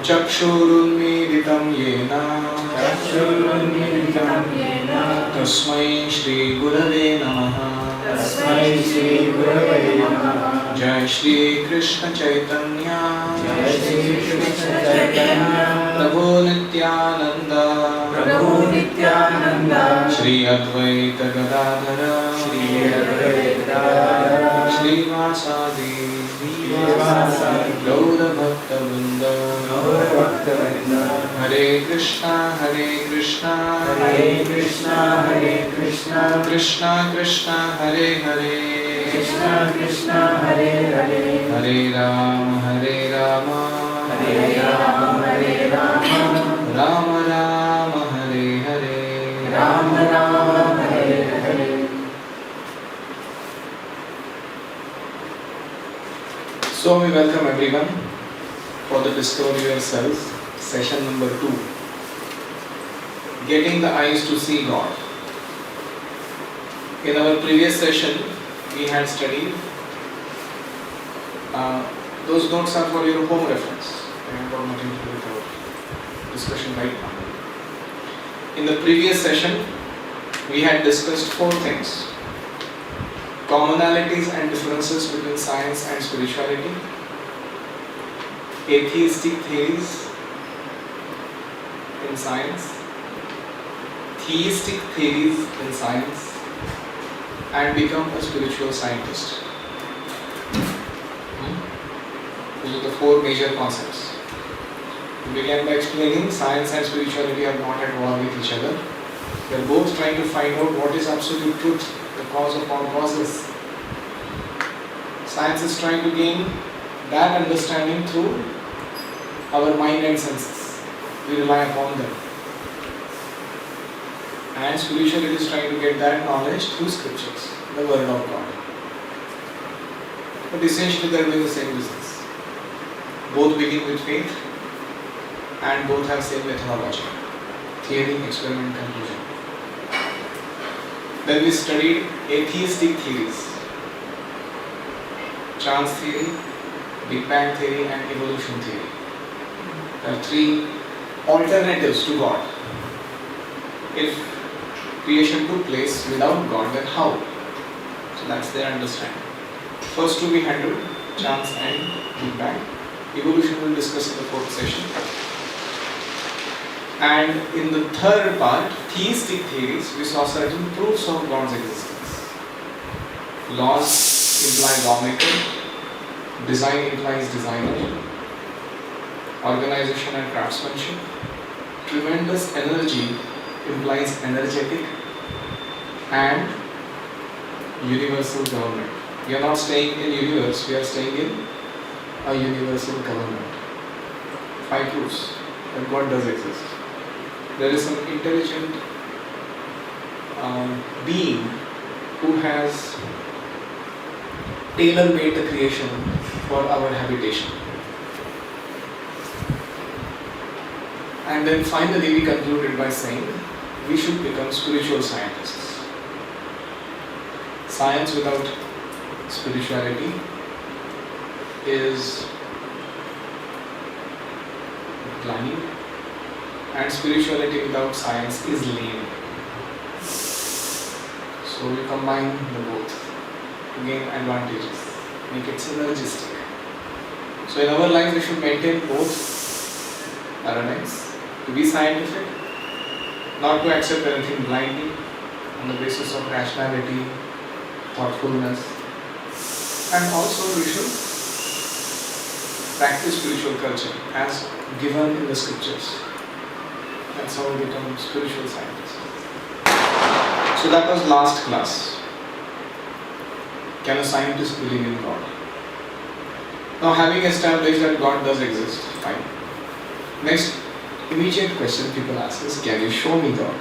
चक्षुरुन्मीलितं येन तस्मै श्रीगुरवे नमः। जय श्री कृष्ण चैतन्य प्रभु नित्यानंद श्री अद्वैत गदाधर श्रीवासादि गौर भक्तवृंद। हरे Krishna Krishna Krishna Krishna Hare Hare Hare Ram Ram Ram Hare Hare. So we welcome everyone for the Discover Yourself session number 2, getting the eyes to see God. In our previous session we had studied, those notes are for your home reference. I have got nothing to do with our discussion right now. In the previous session we had discussed 4 things: commonalities and differences between science and spirituality, atheistic theories in science, theistic theories in science, and become a spiritual scientist. These are the 4 major concepts. We began by explaining science and spirituality are not at war with each other. They are both trying to find out what is absolute truth, the cause of all causes. Science is trying to gain that understanding through our mind and senses. We rely upon them. And spirituality is trying to get that knowledge through scriptures, the word of God. But essentially they are doing the same business. Both begin with faith and both have same methodology: theory, experiment, conclusion. Then we studied atheistic theories: chance theory, Big Bang theory, and evolution theory. There are 3 alternatives to God. If creation took place without God, then how? So that's their understanding. First 2 we handled, chance and Big Bang. Evolution we'll discuss in the 4th session. And in the 3rd part, theistic theories, we saw certain proofs of God's existence. Laws imply lawmaker, design implies designer, organization and craftsmanship, tremendous energy implies energetic, and universal government. We are not staying in universe, we are staying in a universal government. 5 proofs that God does exist. There is some intelligent being who has tailor-made the creation for our habitation. And then finally we concluded by saying we should become spiritual scientists. Science without spirituality is blind, and spirituality without science is lame. So we combine the both to gain advantages, make it synergistic. So in our life we should maintain both paradigms: to be scientific, not to accept anything blindly on the basis of rationality, thoughtfulness, and also we should practice spiritual culture as given in the scriptures. That's how we become spiritual scientists. So that was last class. Can a scientist believe in God? Now, having established that God does exist, fine. Next immediate question people ask is, can you show me God?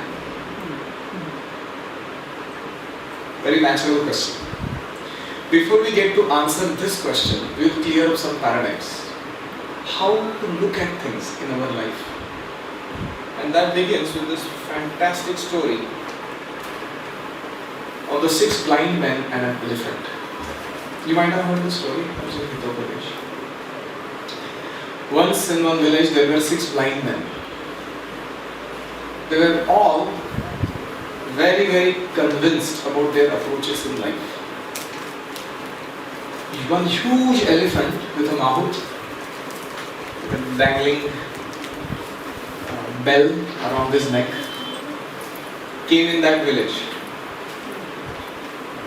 Very natural question. Before we get to answer this question, we will clear up some paradigms. How to look at things in our life. And that begins with this fantastic story of the 6 blind men and an elephant. You might have heard the story. It was in Hitopadesh. Once in one village there were 6 blind men. They were all very, very convinced about their approaches in life. One huge elephant with a mouth, with a dangling bell around his neck, came in that village.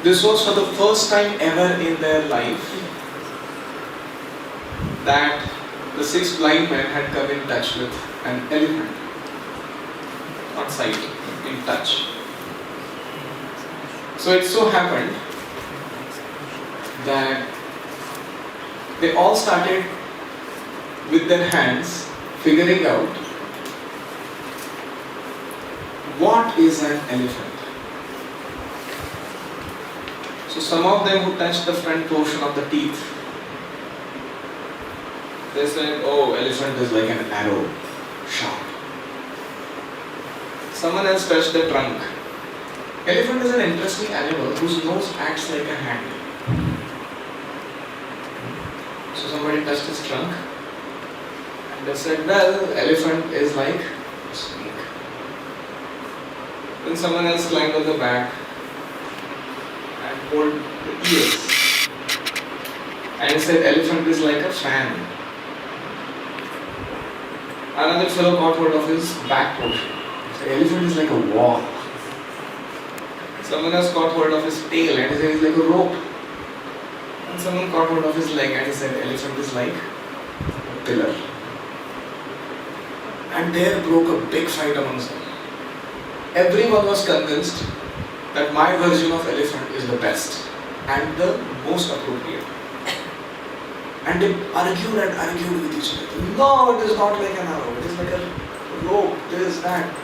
This was for the first time ever in their life that the 6 blind men had come in touch with an elephant. Not sight, in touch. So it so happened that they all started with their hands figuring out what is an elephant. So some of them who touched the front portion of the teeth, they said, oh, elephant is like an arrow, sharp. Someone else touched the trunk. Elephant is an interesting animal whose nose acts like a hand. So somebody touched his trunk and they said, well, elephant is like a snake. Then someone else climbed on the back and pulled the ears and said, elephant is like a fan. Another fellow caught hold of his back portion. He said, elephant is like a wall. Someone else caught hold of his tail and he said, it's like a rope. And someone caught hold of his leg and he said, elephant is like a pillar. And there broke a big fight amongst them. Everyone was convinced that my version of elephant is the best and the most appropriate. And they argued and argued with each other. No, it is not like an arrow, it is like a rope, this, that.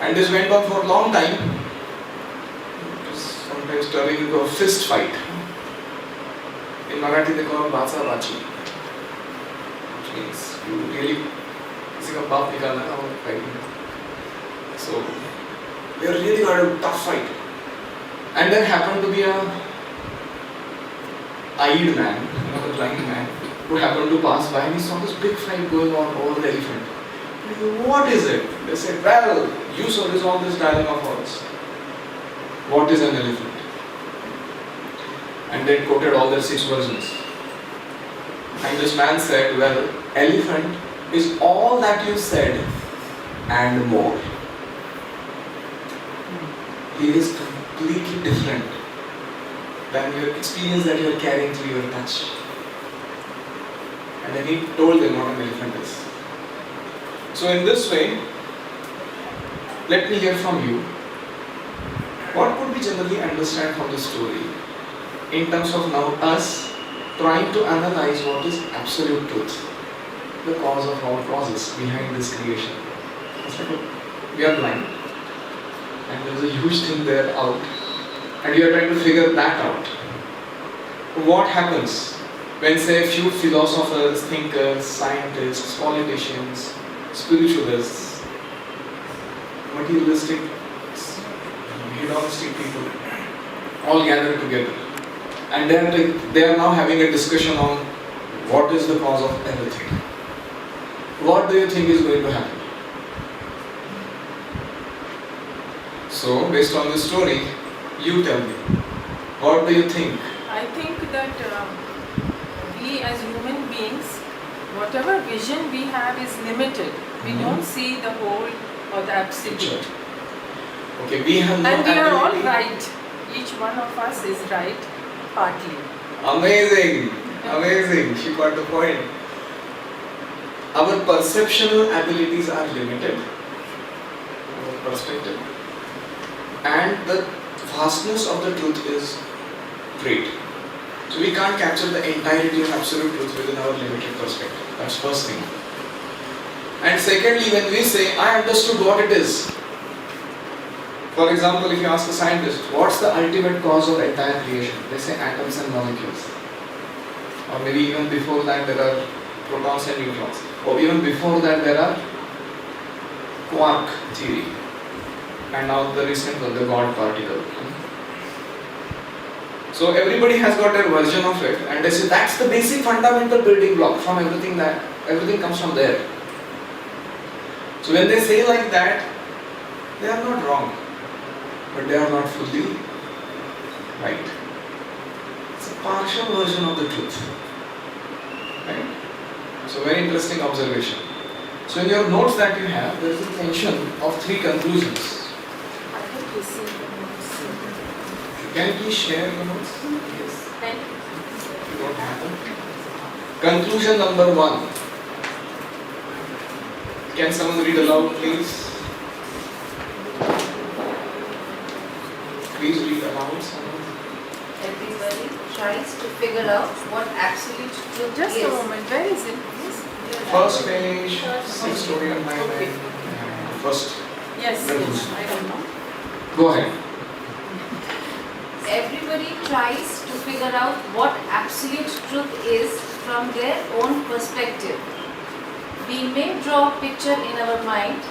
And this went on for a long time. It was sometimes turning into a fist fight. In Marathi they call it Bacha Bachi. Which means you really किसी का बाप निकालना है और fighting. So they really got a tough fight. And there happened to be a eyed man, another blind man, who happened to pass by and he saw this big fight going on over the elephant. He said, what is it? They said, well, you saw this all this dilemma for us. What is an elephant? And they quoted all their 6 versions. And this man said, well, elephant is all that you said and more. He is completely different than your experience that you are carrying through your touch. And then he told them what an elephant is. So in this way, let me hear from you. What could we generally understand from this story in terms of now us trying to analyze what is absolute truth, the cause of all causes behind this creation? It's like we are blind and there is a huge thing there out and we are trying to figure that out. What happens when, say, a few philosophers, thinkers, scientists, politicians, spiritualists, materialistic, hedonistic people all gather together and they are now having a discussion on what is the cause of everything? What do you think is going to happen? So, based on this story, you tell me, what do you think? I think that we as human beings, whatever vision we have is limited. We don't see the whole or the absolute. Sure. Okay, we have no And we are all ability. right. Each one of us is right, partly. Amazing, amazing. She got the point. Our perceptual abilities are limited, our perspective, and the vastness of the truth is great. So we can't capture the entirety of absolute truth within our limited perspective. That's first thing. And secondly, when we say, I understood what it is. For example, if you ask a scientist, what's the ultimate cause of entire creation? They say atoms and molecules. Or maybe even before that there are protons and neutrons. Or even before that there are quark theory. And now the recent one, the God particle. So everybody has got their version of it, and they say that's the basic fundamental building block from everything comes from there. So when they say like that, they are not wrong, but they are not fully right. It's a partial version of the truth, right? So very interesting observation. So in your notes that you have, there is a mention of 3 conclusions. I think we see the notes. Can you please share your notes? Yes. Thank you. You don't have them. Conclusion number 1. Can someone read aloud, please? Please read aloud, someone. Everybody tries to figure out what absolute truth Just is. a moment. Where is it? Please. First page, 6 story on my Okay. First. Yes. Yes. I don't know. Go ahead. Everybody tries to figure out what absolute truth is from their own perspective. We may draw a picture in our mind,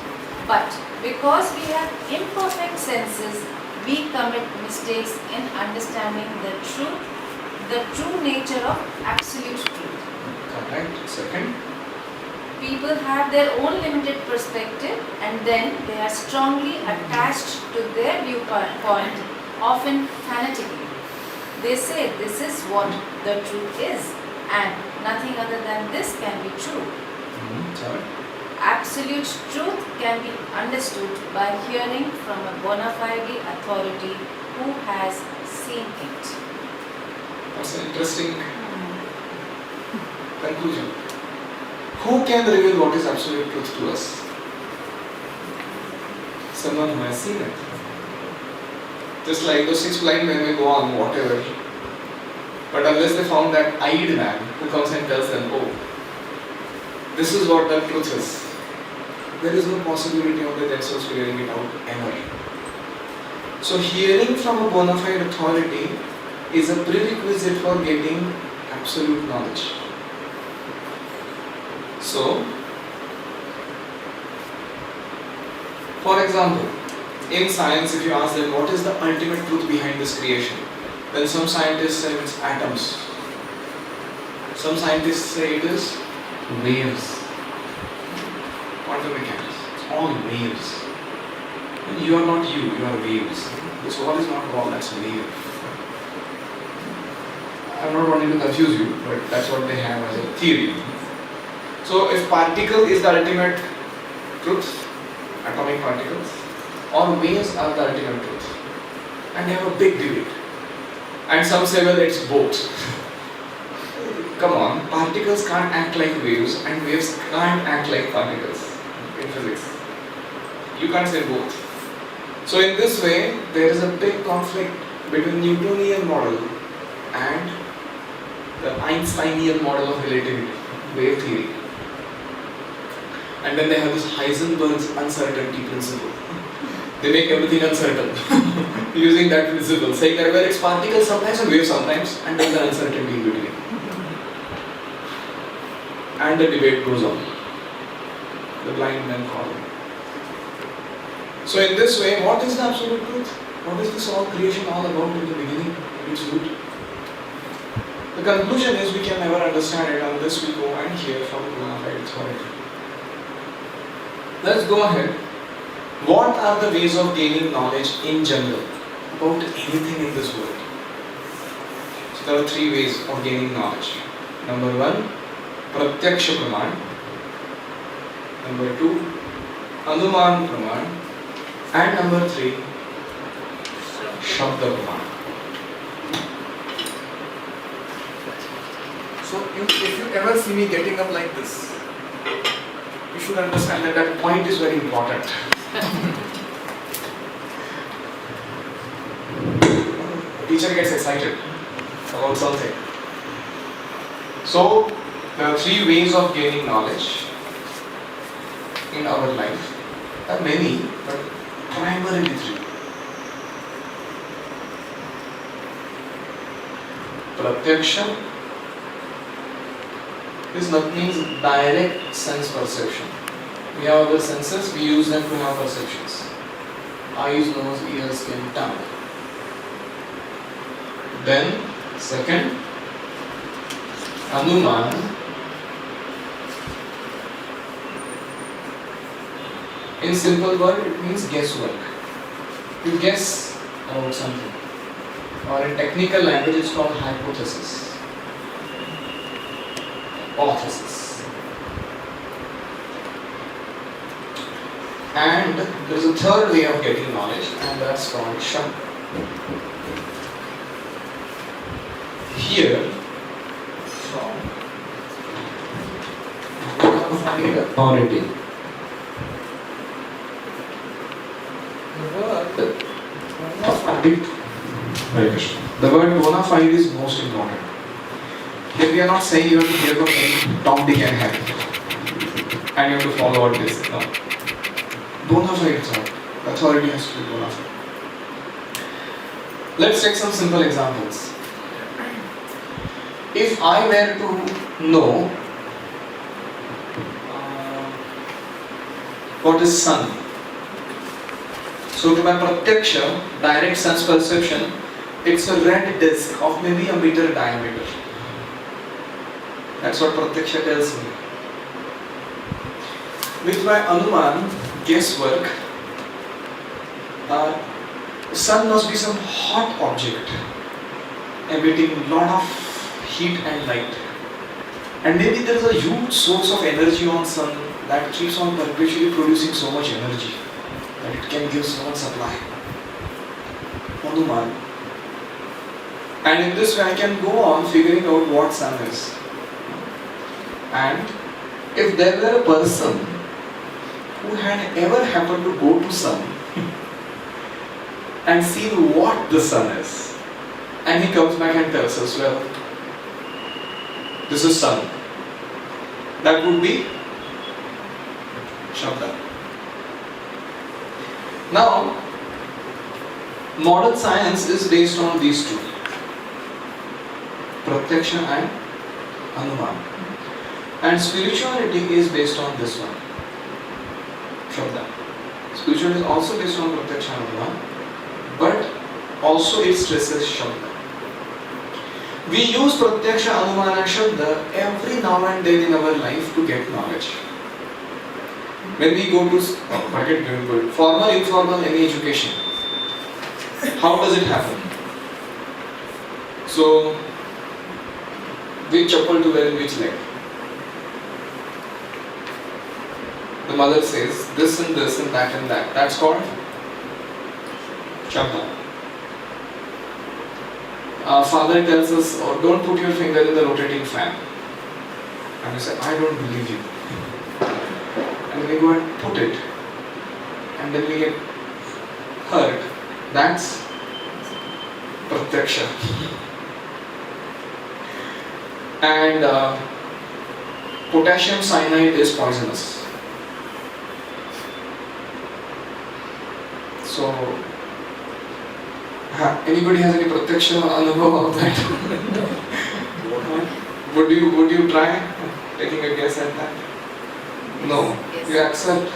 but because we have imperfect senses, we commit mistakes in understanding the true nature of absolute truth. Correct. Second. People have their own limited perspective and then they are strongly attached to their viewpoint, often fanatically. They say this is what the truth is and nothing other than this can be true. Third. Absolute truth can be understood by hearing from a bona fide authority who has seen it. That's an interesting conclusion. Who can reveal what is absolute truth to us? Someone who has seen it. Just like those 6 blind men may go on, whatever. But unless they found that eyed man who comes and tells them, oh, this is what the truth is, there is no possibility of themselves figuring it out ever. So hearing from a bona fide authority is a prerequisite for getting absolute knowledge. So, for example, in science, if you ask them what is the ultimate truth behind this creation, then some scientists say it's atoms. Some scientists say it is waves. Quantum mechanics. It's all waves. And you are not you are waves. This wall is not wall, that's a wave. I'm not wanting to confuse you, but that's what they have as a theory. So if particle is the ultimate truth, atomic particles, or waves are the ultimate truth. And they have a big debate. And some say, well, it's both. Come on, particles can't act like waves and waves can't act like particles in physics. You can't say both. So in this way, there is a big conflict between Newtonian model and the Einsteinian model of relativity, wave theory. And then they have this Heisenberg's uncertainty principle. They make everything uncertain using that principle, saying that well, it's particles sometimes and waves sometimes, and then the uncertainty in between. And the debate goes on. The blind men follow. So in this way, what is the absolute truth? What is this all creation all about in the beginning, in its root? The conclusion is we can never understand it unless we go and hear from bona fide authority. Let's go ahead. What are the ways of gaining knowledge in general about anything in this world? So there are 3 ways of gaining knowledge. Number 1, Pratyaksha Praman. Number 2, Anuman Praman. And number 3, Shabda Praman. So if you ever see me getting up like this, you should understand that that point is very important. Teacher gets excited about something. So there are 3 ways of gaining knowledge in our life. There are many, but primarily 3. Pratyaksha is nothing direct sense perception. We have other senses, we use them to have perceptions. Eyes, nose, ears, skin, tongue. Then second, Anuman. In simple word, it means guesswork. You guess about something. Or in technical language, it's called hypothesis. Hypothesis. And there is a third way of getting knowledge, and that's called Shabd. Here, from authority. The word bona fide is most important. Here we are not saying you have to hear from any Tom, Dick and Harry and you have to follow what they say. No. Bona fide is all. Authority has to be bona fide. Let's take some simple examples. If I were to know what is sun, so to my pratyaksha, direct sense perception, it's a red disc of maybe a meter diameter. That's what pratyaksha tells me. With my anuman, guesswork, sun must be some hot object emitting lot of heat and light. And maybe there is a huge source of energy on sun that keeps on perpetually producing so much energy that it can give so much supply. Anuman. And in this way I can go on figuring out what sun is. And if there were a person who had ever happened to go to sun and seen what the sun is, and he comes back and tells us, well, this is sun, that would be Shabda. Now, modern science is based on these two, Pratyaksha and Anuman. And spirituality is based on this one, Shabda. Spirituality is also based on Pratyaksha and Anuman, but also it stresses Shabda. We use Pratyaksha, Anuman and Shabda every now and then in our life to get knowledge. When we go to formal, informal, any education, how does it happen? So, which chappal to wear in which leg? The mother says this and this and that and that. That's called Shabda. Father tells us, oh, don't put your finger in the rotating fan. And we say, I don't believe you. And we go and put it. And then we get hurt. That's Pratyaksha. And potassium cyanide is poisonous. So, anybody has any Pratyaksha anubhav of that? Would you try taking a guess at that? No. Yes. You accept?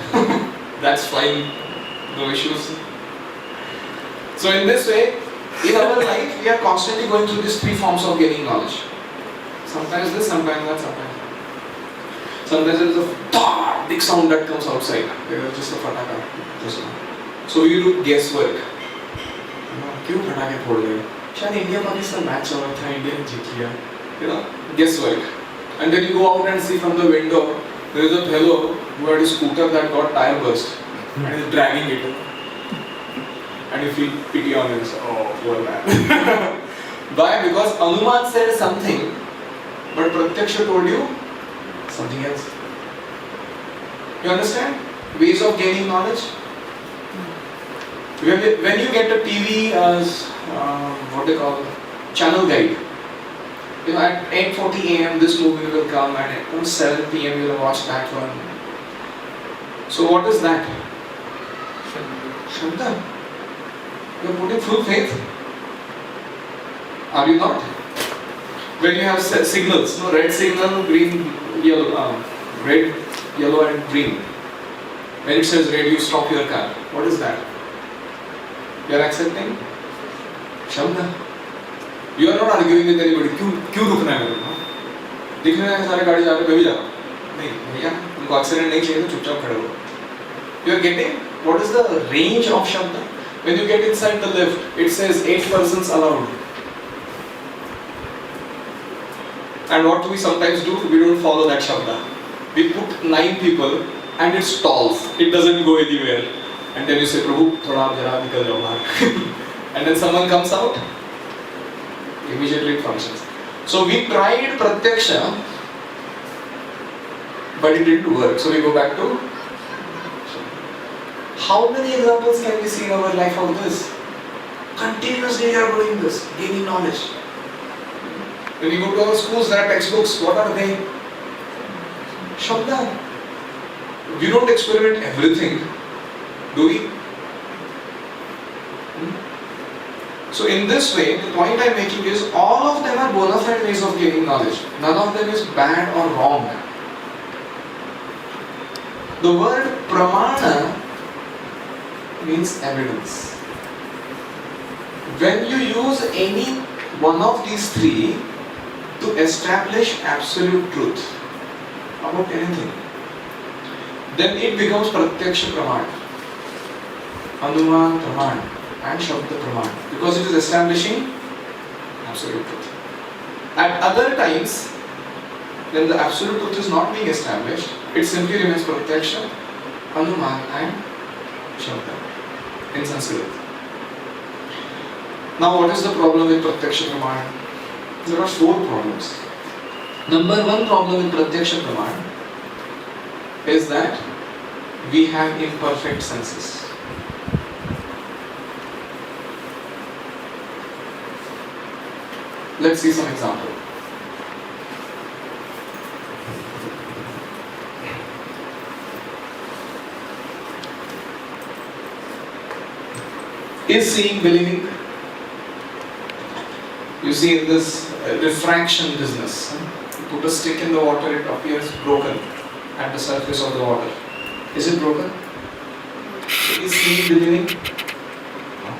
That's fine. No issues. So in this way, in our life, we are constantly going through these three forms of gaining knowledge. Sometimes this, sometimes that, sometimes that. Sometimes there is a big sound that comes outside. There is just a fataka. Just now. So you do guesswork. क्यों फटाके फोड़ रहे? शायद India Pakistan match चल रहा था, India ने जीत लिया. You know, guesswork. And then you go out and see from the window, there is a fellow who had a scooter that got tire burst and is dragging it. And you feel pity on him. So, oh, poor man. Why? Because Anuman said something, but Pratyaksha told you something else. You understand? Ways of gaining knowledge. When you get a TV as what they call channel guide, you know, at 8:40 a.m. this movie will come, and at 7 p.m. you will watch that one. So what is that? Shabda. You are putting full faith. Are you not? When you have signals, no, red signal, green, yellow, red, yellow, and green. When it says red, you stop your car. What is that? You are accepting Shabda. You are not arguing with anybody. क्यों रुकना है मेरे को? दिखने में सारे गाड़ी जा रहे, मैं भी जा रहा हूँ. नहीं भैया, तुमको एक्सीडेंट नहीं चाहिए तो चुपचाप खड़े हो. You are getting what is the range of shabda? When you get inside the lift, it says 8 persons allowed. And what do we sometimes do? We don't follow that shabda. We put 9 people and it stalls. It doesn't go anywhere. And then you say, Prabhu, thoda aap jara nikal jao bahar. And then someone comes out. Immediately it functions. So we tried pratyaksha, but it didn't work. So we go back to. How many examples can we see in our life of this? Continuously we are doing this, gaining knowledge. When we go to our schools, there are textbooks. What are they? Shabda. We don't experiment everything, do we? So in this way, the point I am making is all of them are bona fide ways of gaining knowledge. None of them is bad or wrong. The word pramana means evidence. When you use any one of these three to establish absolute truth about anything, then it becomes pratyaksha praman, anuman praman and shabda praman, because it is establishing absolute truth. At other times, when the absolute truth is not being established, it simply remains pratyaksha, anuman and shabda in Sanskrit. Now what is the problem with pratyaksha praman? There are 4 problems. Number 1 problem with pratyaksha praman is that we have imperfect senses. Let's see some example. Is seeing believing? You see in this refraction business, you put a stick in the water, it appears broken at the surface of the water. Is it broken? Is seeing believing? No.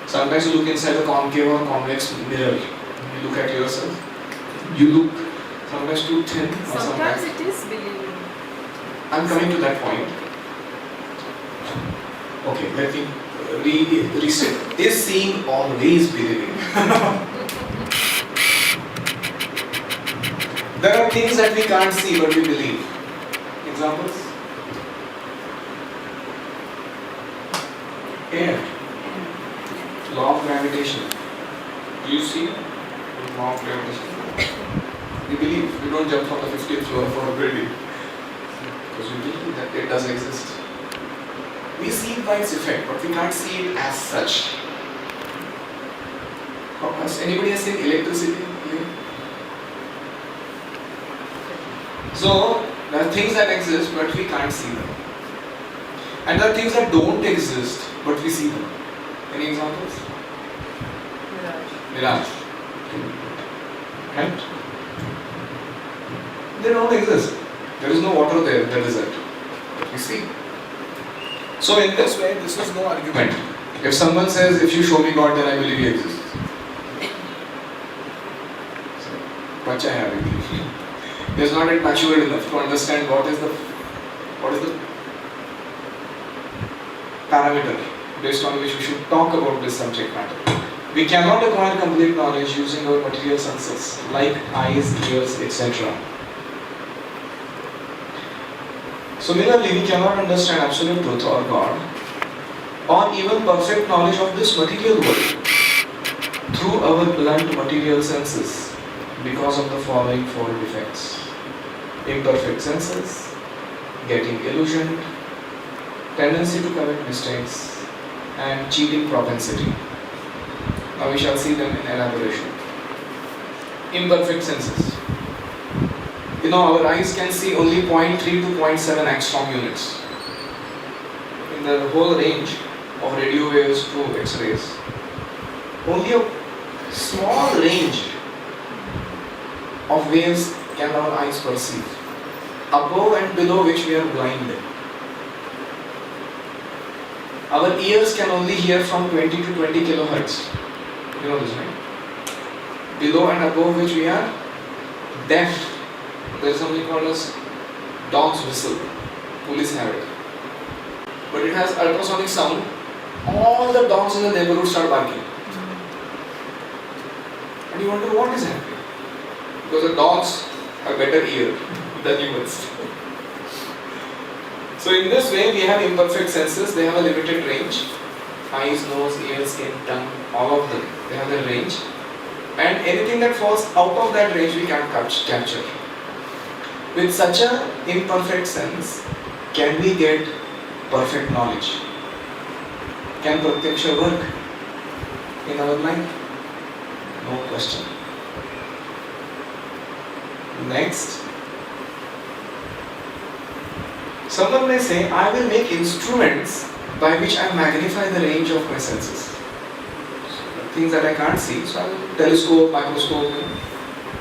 Sometimes you look inside a concave or convex mirror. You look at yourself. You look sometimes too thin or Sometimes it is believing. I'm coming to that point. Okay, let me restate. Is seeing always believing? There are things that we can't see but we believe. Examples? Air. Law of gravitation. Do you see law of gravitation? We believe. We don't jump from the 50th floor for a building because we believe that it does exist. We see it by its effect, but we can't see it as such. Has anybody has seen electricity here? So there are things that exist, but we can't see them, and there are things that don't exist, but we see them. Any examples? Mirage. Right? They don't exist. There is no water there in the desert, but we see. So in this way, this is no argument. If someone says, if you show me God, then I believe He exists. Bacha hai abhi. He is not yet matured enough to understand what is the parameter based on which we should talk about this subject matter. We cannot acquire complete knowledge using our material senses like eyes, ears, etc. Similarly, we cannot understand absolute truth or God or even perfect knowledge of this material world through our blunt material senses because of the following 4 defects: imperfect senses, getting illusioned, tendency to commit mistakes, and cheating propensity. Now we shall see them in elaboration. Imperfect senses. You know, our eyes can see only 0.3 to 0.7 angstrom units in the whole range of radio waves to X-rays. Only a small range of waves can our eyes perceive, above and below which we are blinded. Our ears can only hear from 20 to 20 kilohertz. You know this, right? below and above which we are deaf. There is something called as dog's whistle. Police have it. But it has ultrasonic sound. All the dogs in the neighborhood start barking. And you wonder what is happening. Because the dogs have better ear than humans. So in this way we have imperfect senses. They have a limited range. Eyes, nose, ears, skin, tongue, all of them. They have their range. And anything that falls out of that range we can't capture. With such an imperfect sense, can we get perfect knowledge? Can Pratyaksha work in our life? No question. Next. Someone may say, I will make instruments by which I magnify the range of my senses. Things that I can't see, so I will telescope, microscope,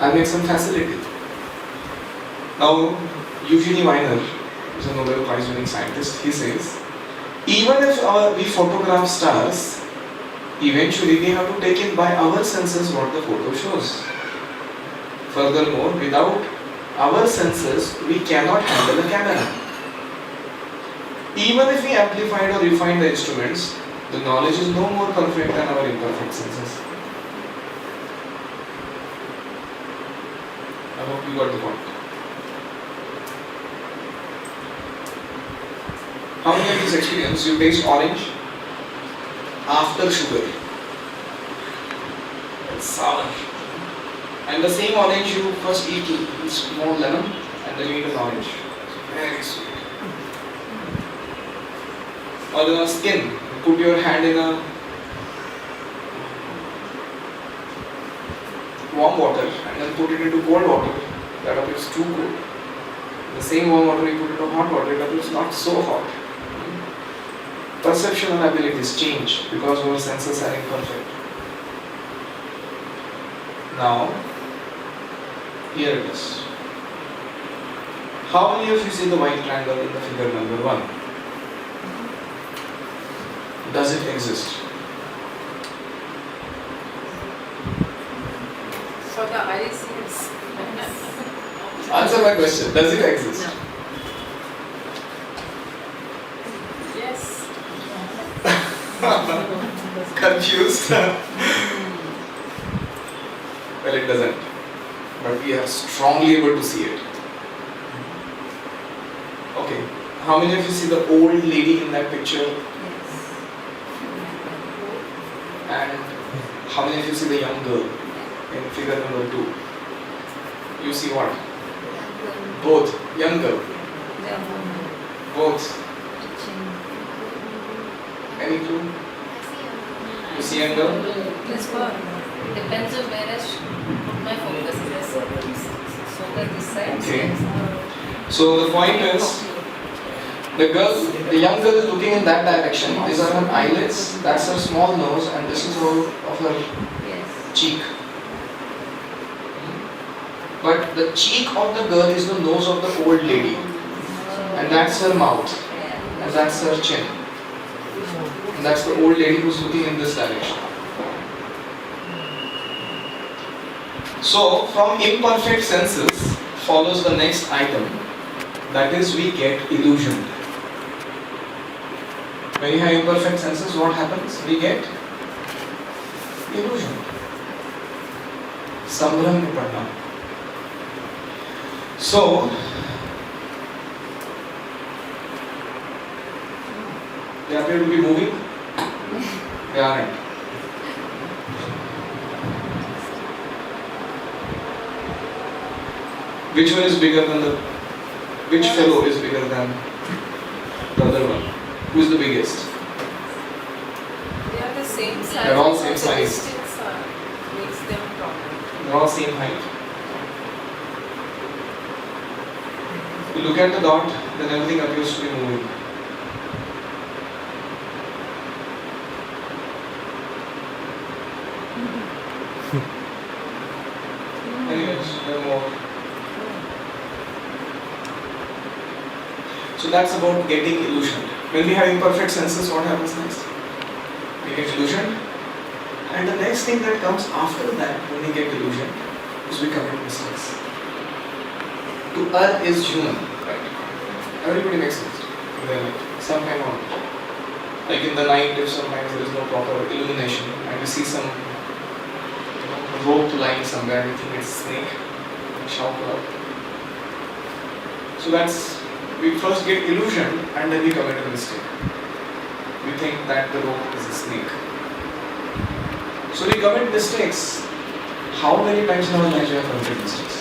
I'll make some facility. Now, Eugenie Weiner, who's a Nobel Prize winning scientist, he says, even if we photograph stars, eventually we have to take in by our senses what the photo shows. Furthermore, without our senses, we cannot handle a camera. Even if we amplified or refined the instruments, the knowledge is no more perfect than our imperfect senses. I hope you got the point. How many of this experience you taste orange after sugar? It's sour. And the same orange you first eat with small lemon and then you eat an orange. Very sweet. Or the skin. Put your hand in a warm water and then put it into cold water. That appears too cold. The same warm water you put into hot water, it appears not so hot. Perceptual abilities change because our senses are imperfect. Now, here it is. How many of you see the white triangle in the figure number 1? Does it exist? For the eyes, yes. Answer my question. Does it exist? No. Yes. Confused? Well, it doesn't. But we are strongly able to see it. Okay. How many of you see the old lady in that picture? And how many of you see the young girl in figure number 2? You see what? Both. Young girl. Both. Any clue? You see young girl? Depends on where I put my focus. Focus this side. Okay. So the point is, the young girl is looking in that direction. These are her eyelids, that's her small nose, and this is all of her cheek. But the cheek of the girl is the nose of the old lady, and that's her mouth, and that's her chin. And that's the old lady who's looking in this direction. So, from imperfect senses follows the next item, that is, we get illusioned. When you have imperfect senses, what happens? We get illusion. Sambram mein padna. So, they appear to be moving. They aren't. Which one is bigger than which fellow is bigger than the other one? Who is the biggest? They are the same size. They're all same The size. distance makes them problem. They're all same height. You look at the dot, then everything appears to be moving. Anyways, there are more. So that's about getting illusioned. When we have imperfect senses, what happens next? We get illusioned, And the next thing that comes after that when we get delusion is we commit mistakes. To err is human, right? Everybody makes mistakes in their life, sometime or not. Like in the night, if sometimes there is no proper illumination and we see some rope lying somewhere, we think it's a snake, we shout out. So that's, we first get illusion and then we commit a mistake. We think that the rope is a snake. So we commit mistakes. How many times in our life we have committed mistakes?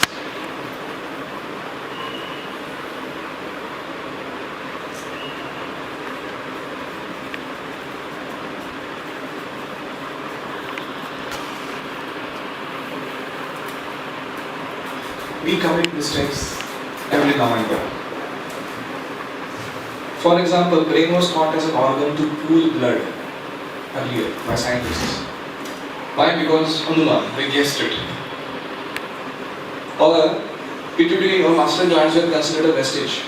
We commit mistakes every now and then. For example, brain was thought as an organ to cool blood earlier by scientists. Why? Because Hanuman, they guessed it. Or pituitary or master glands were considered a vestige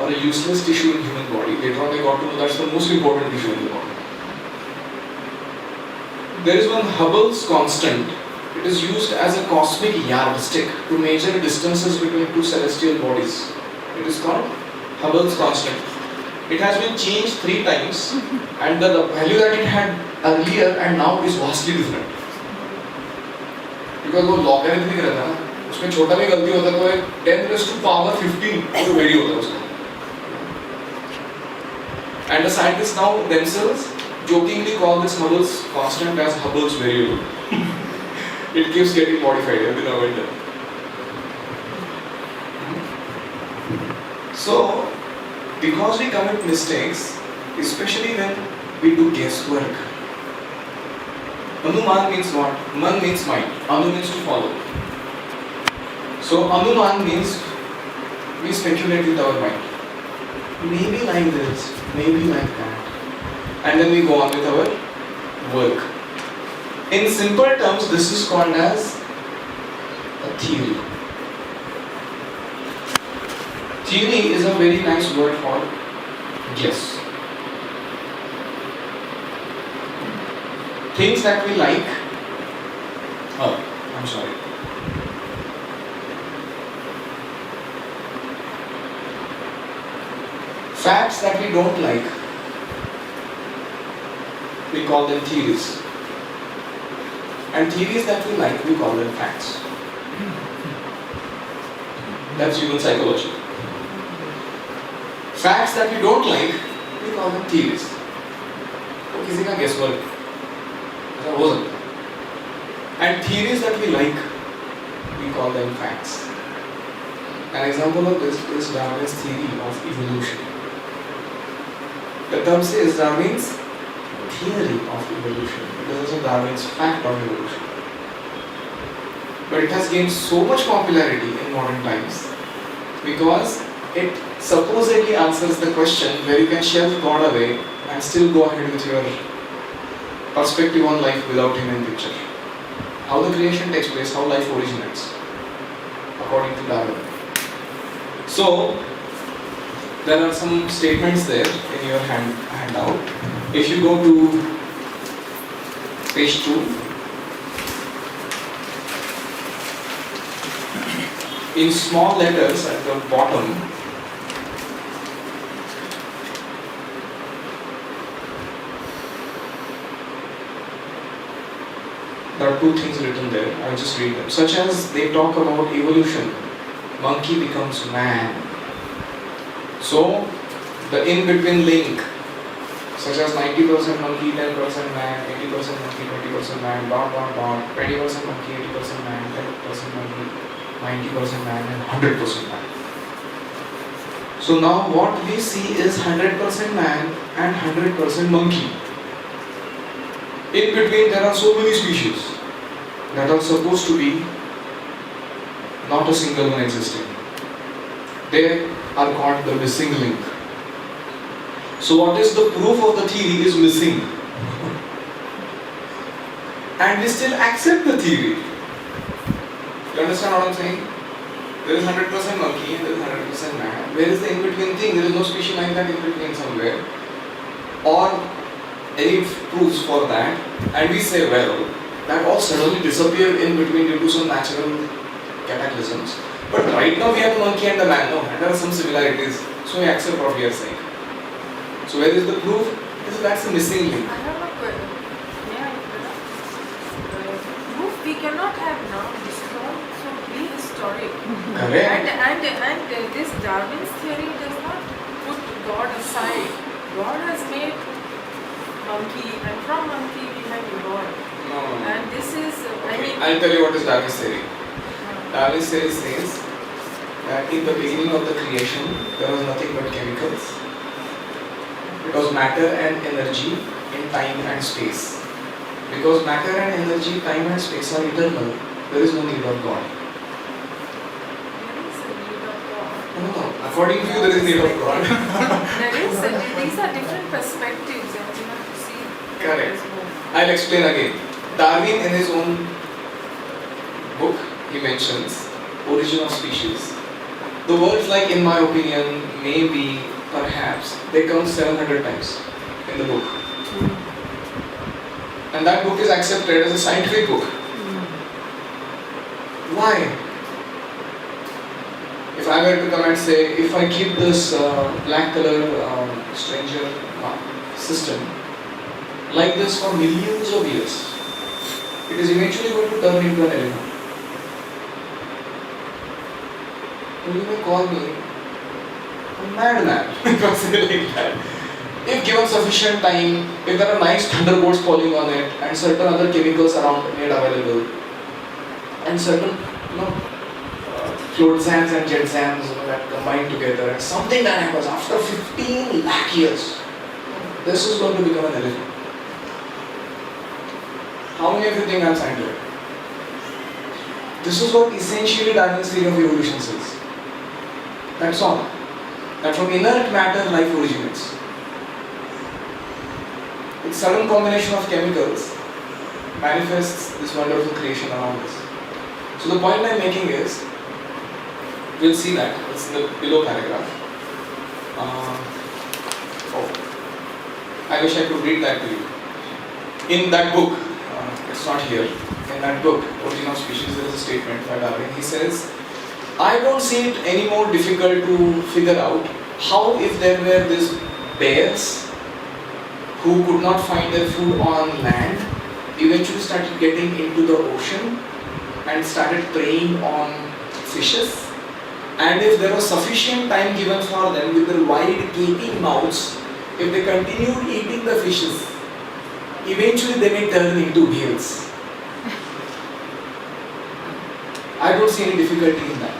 or a useless tissue in human body. Later on they got to know that's the most important tissue in the body. There is one Hubble's constant. It is used as a cosmic yardstick to measure distances between two celestial bodies. It is called Hubble's constant. It has been changed 3 times and the value that it had earlier and now is vastly different. Because वो logarithmic रहता है ना, उसमें छोटा भी गलती होता है तो एक 10 raised to power 15 वो वैल्यू होता है उसका. And the scientists now themselves jokingly call this Hubble's constant as Hubble's variable. It keeps getting modified every now and then. So, because we commit mistakes, especially when we do guesswork. Anuman means what? Man means mind. Anu means to follow. So, Anuman means we speculate with our mind. Maybe like this, maybe like that. And then we go on with our work. In simple terms, this is called as a theory. Theory is a very nice word for guess. Things that we like. Oh, I'm sorry. Facts that we don't like. We call them theories. And theories that we like, we call them facts. That's human psychology. Facts that we don't like, we call them theories. तो किसी का guesswork ऐसा हो सकता है. And theories that we like, we call them facts. An example of this is Darwin's theory of evolution. The term says Darwin's theory of evolution. It doesn't say Darwin's fact of evolution. But it has gained so much popularity in modern times because it supposedly answers the question where you can shelve God away and still go ahead with your perspective on life without him in picture. How the creation takes place, how life originates, according to Darwin. So, there are some statements there in your handout. If you go to page 2, in small letters at the bottom, there are 2 things written there. I will just read them. Such as they talk about evolution. Monkey becomes man. So, the in-between link, such as 90% monkey, 10% man, 80% monkey, 20% man, dot, 20% monkey, 80% man, 10% monkey, 90% man, and 100% man. So now what we see is 100% man and 100% monkey. In between there are so many species that are supposed to be not a single one existing. They are called the missing link. So what is the proof of the theory is missing. And we still accept the theory. You understand what I'm saying? There is 100% monkey and there is 100% man. Where is the in-between thing? There is no species like that in between somewhere. Or any proofs for that. And we say, well, that all suddenly disappeared in between due to some natural cataclysms. But right now we have the monkey and the man, no? And there are some similarities. So we accept what we are saying. So where is the proof? That's the missing link. I have a question. Yeah, proof we cannot have now. This is all so prehistoric. Correct. And this Darwin's theory does not put God aside. God has made monkey, and from monkey we have evolved. No. And this is, I mean, I'll tell you what is Darwin's theory. Darwin's theory says that in the beginning of the creation there was nothing but chemicals. It was matter and energy in time and space. Because matter and energy, time and space are eternal, there is no need of God. there is a need of God. No. According to you, there is need of God. These are different perspectives, and you have to see. Correct. there's more. I'll explain again. Darwin, in his own book, he mentions origin of species. The words like in my opinion, maybe, perhaps, they come 700 times in the book. And that book is accepted as a scientific book. Why? If I were to come and say, if I keep this black color stranger system like this for millions of years, it is eventually going to turn into an elephant. And you may call me a madman if I say like that. If given sufficient time, if there are nice thunderbolts falling on it, and certain other chemicals around made available, and certain flotsams and jetsams that combine together, and something that happens after 15 lakh years, this is going to become an elephant. How many of you think I am scientific? This is what essentially Darwin's theory of evolution says. That's all. That from inert matter life originates. With sudden combination of chemicals manifests this wonderful creation around us. So the point I'm making is, we'll see that, it's in the below paragraph. I wish I could read that to you. In that book, it's not here, in that book, Origin of Species, there is a statement by Darwin. He says, I don't see it any more difficult to figure out how if there were these bears who could not find their food on land, eventually started getting into the ocean and started preying on fishes. And if there was sufficient time given for them with their wide gaping mouths, if they continued eating the fishes, eventually they may turn into whales. I don't see any difficulty in that.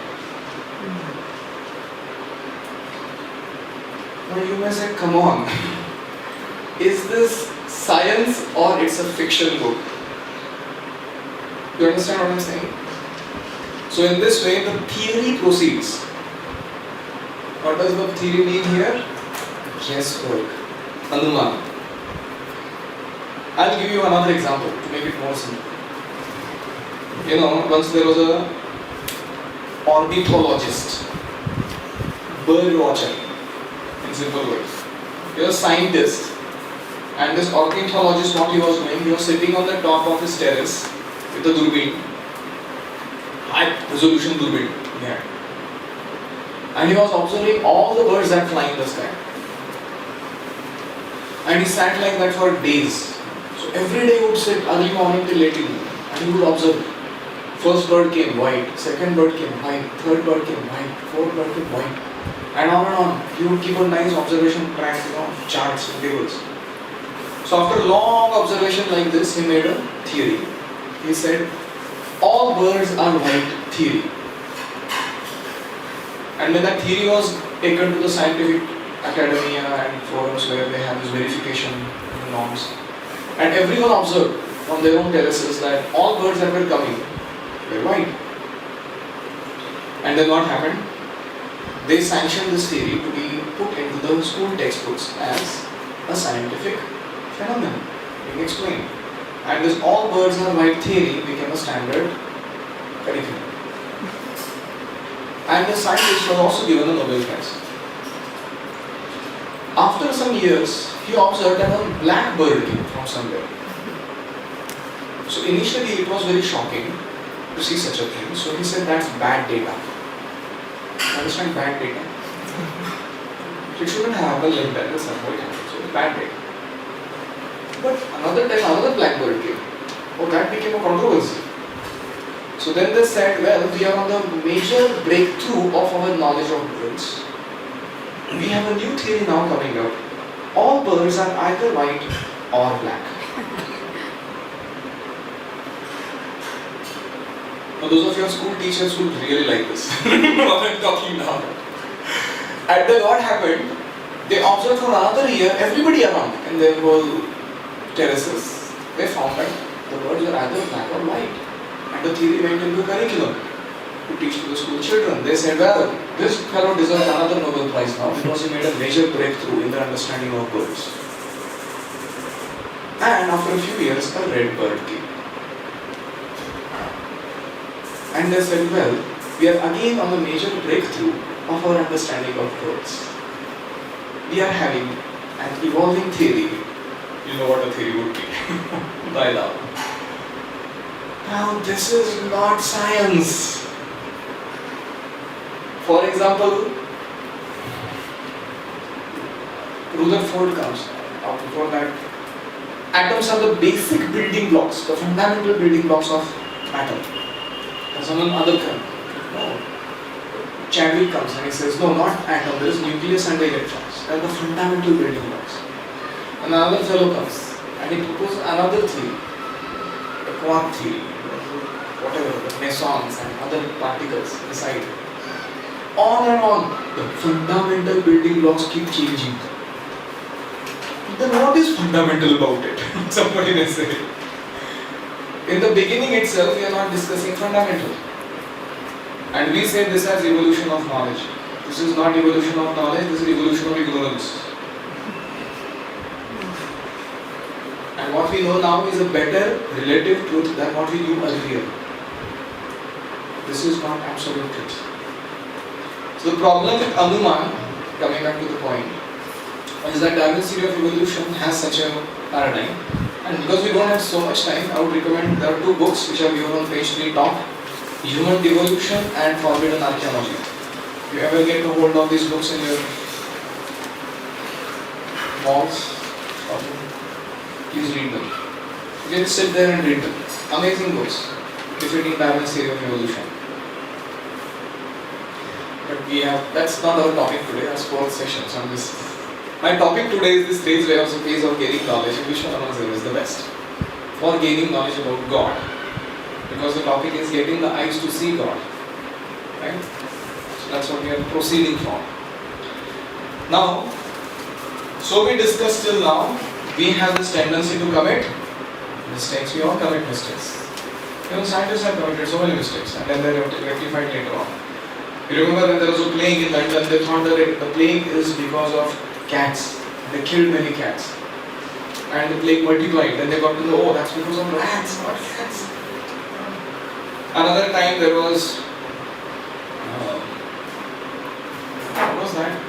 Now you may say, come on, is this science or it's a fiction book? You understand what I'm saying? So in this way the theory proceeds. What does the theory mean here? Guesswork. Anumana. I'll give you another example to make it more simple. You know, once there was a ornithologist, bird watcher, in simple words. He was a scientist, and this ornithologist, what he was doing, he was sitting on the top of his terrace with a durbin, high resolution durbin, yeah. And he was observing all the birds that fly in the sky. And he sat like that for days. So every day he would sit early morning till late evening, and he would observe. First bird came white, second bird came white, third bird came white, fourth bird came white, and on. He would keep a nice observation track, charts and tables. So after long observation like this, he made a theory. He said, all birds are white theory. And when that theory was taken to the scientific academia and forums where they have this verification norms, and everyone observed from their own terraces that all birds that were coming were white. And then what happened? They sanctioned this theory to be put into the school textbooks as a scientific phenomenon, being explained. And this all birds are white theory became a standard curriculum. And the scientist was also given a Nobel Prize. After some years, he observed that a black bird came from somewhere. So initially it was very shocking to see such a thing. So he said that's bad data. Understand bad data? It shouldn't happen like that. That's not what it happens. So it's bad data. But another time another blackbird came. Oh, that became a controversy. So then they said, well, we are on the major breakthrough of our knowledge of birds. We have a new theory now coming up. All birds are either white or black. Now those of your school teachers will really like this. What I'm talking now. And then what happened? They observed for another year everybody around in their whole terraces. They found that the birds are either black or white. And the theory went into curriculum to teach to the school children. They said, well, this fellow deserves another Nobel Prize now because he made a major breakthrough in the understanding of birds. And after a few years, a red bird came. And they said, well, we are again on the major breakthrough of our understanding of birds. We are having an evolving theory. You know what a theory would be by now. Now this is not science. For example, Rutherford comes out before that. Atoms are the basic building blocks, the fundamental building blocks of matter. And someone other comes. No. Chadwick comes and he says, no, not atom, there is nucleus and the electrons. They are the fundamental building blocks. And another fellow comes and he proposes another theory, the quark theory, whatever, the mesons and other particles inside. On and on, the fundamental building blocks keep changing. Then what is fundamental about it? Somebody may say. In the beginning itself, we are not discussing fundamental. And we say this as evolution of knowledge. This is not evolution of knowledge, this is evolution of ignorance. And what we know now is a better relative truth than what we knew earlier. This is not absolute truth. So the problem with Anuman, coming back to the point, is that Darwin's theory of evolution has such a paradigm. And because we don't have so much time, I would recommend there are two books which are given on page 3 top, Human Devolution and Forbidden Archaeology. If you ever get a hold of these books in your walls, please read them. You can sit there and read them. Amazing books defeating Darwin's theory of evolution. But that's not our topic today, our fourth sessions on this. My topic today is this 3 ways of gaining knowledge, and which one among them is the best for gaining knowledge about God. Because the topic is getting the eyes to see God. Right? So that's what we are proceeding from. Now, so we discussed till now, we have this tendency to commit mistakes. We all commit mistakes. Even scientists have committed so many mistakes and then they are rectified later on. You remember when there was a plague in London, they thought that the plague is because of cats. They killed many cats. And the plague multiplied. Then they got to know, oh, that's because of rats, not cats. Another time there was, what was that?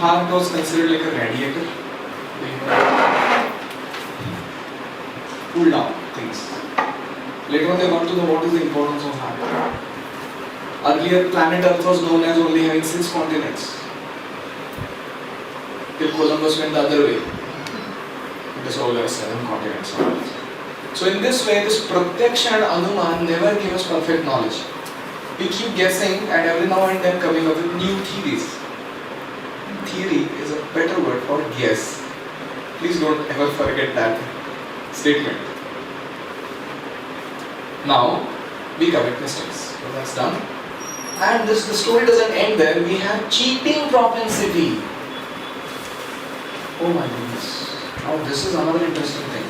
Heart was considered like a radiator. Cool down things. Later on they got to know what is the importance of heart. Earlier planet Earth was known as only having 6 continents. Till Columbus went the other way. This whole there are 7 continents. So in this way, this Pratyaksha and Anuman never give us perfect knowledge. We keep guessing and every now and then coming up with new theories. Theory is a better word for guess. Please don't ever forget that statement. Now, we commit mistakes. So that's done. And the story doesn't end there. We have cheating propensity. Oh my goodness. Now this is another interesting thing.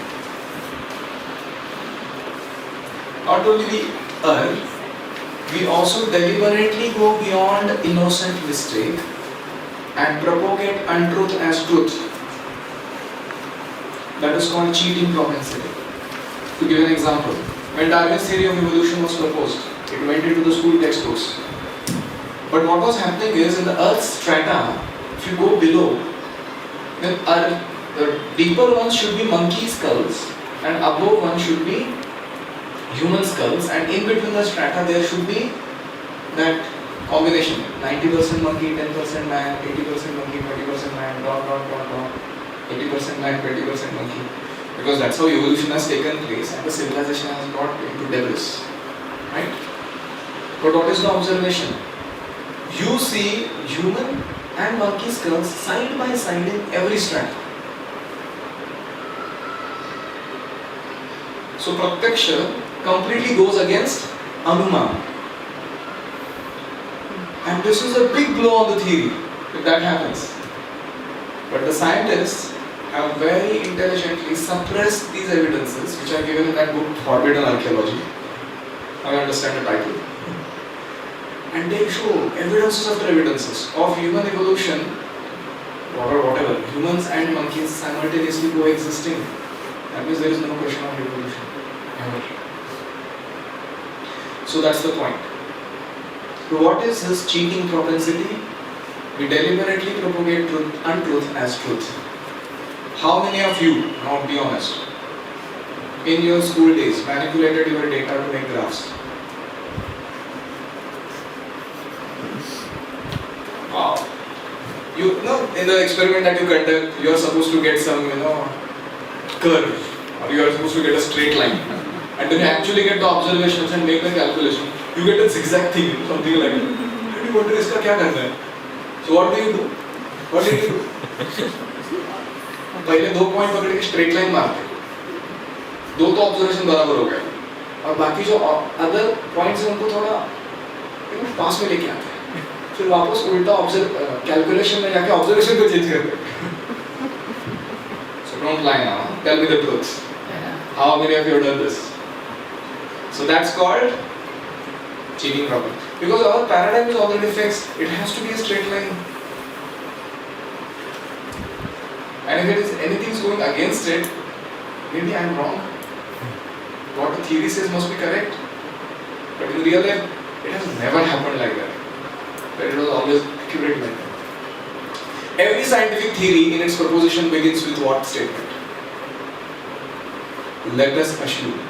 Not only we err, we also deliberately go beyond innocent mistake and propagate untruth as truth. That is called cheating propensity. To give an example, when Darwin's theory of evolution was proposed, It went into the school textbooks. But what was happening is in the Earth's strata, if you go below, then the deeper ones should be monkey skulls and above one should be human skulls, and in between the strata there should be that combination 90% monkey, 10% man, 80% monkey, 20% man, dot dot dot dot, 80% man, 20% monkey, because that's how evolution has taken place and the civilization has got into debris, right? But what is the observation? You see human and monkey skulls side by side in every strata. So Pratyaksha completely goes against Anumana. And this is a big blow on the theory if that happens. But the scientists have very intelligently suppressed these evidences, which are given in that book Forbidden Archaeology. Now you understand the title. And they show evidences after evidences of human evolution, whatever, humans and monkeys simultaneously coexisting. That means there is no question of evolution ever. So that's the point. So what is his cheating propensity? We deliberately propagate truth, untruth as truth. How many of you, now be honest, in your school days manipulated your data to make graphs? Wow. You know, in the experiment that you conduct, you are supposed to get some, curve, or you are supposed to get a straight line. And then you actually get the observations and make the calculation. You get a zigzag thing, something like that. And you wonder, iska kya karna hai? So what do you do? What did you do? पहले 2 point पकड़ के straight line मारते, 2 तो observation बराबर हो गए, और बाकी जो अदर पॉइंट्स हैं उनको थोड़ा पास में लेके आते हैं, फिर वापस उल्टा कैलकुलेशन में जाके ऑब्जर्वेशन को चेंज करते हैं. So don't lie now. Tell me the truth. How many of you have done this? So that's called cheating problem. Because our paradigm is already fixed. It has to be a straight line. And if it is anything is going against it, maybe I am wrong. What the theory says must be correct. But in real life, it has never happened like that. But it was always accurate like that. Every scientific theory in its proposition begins with what statement? Let us assume.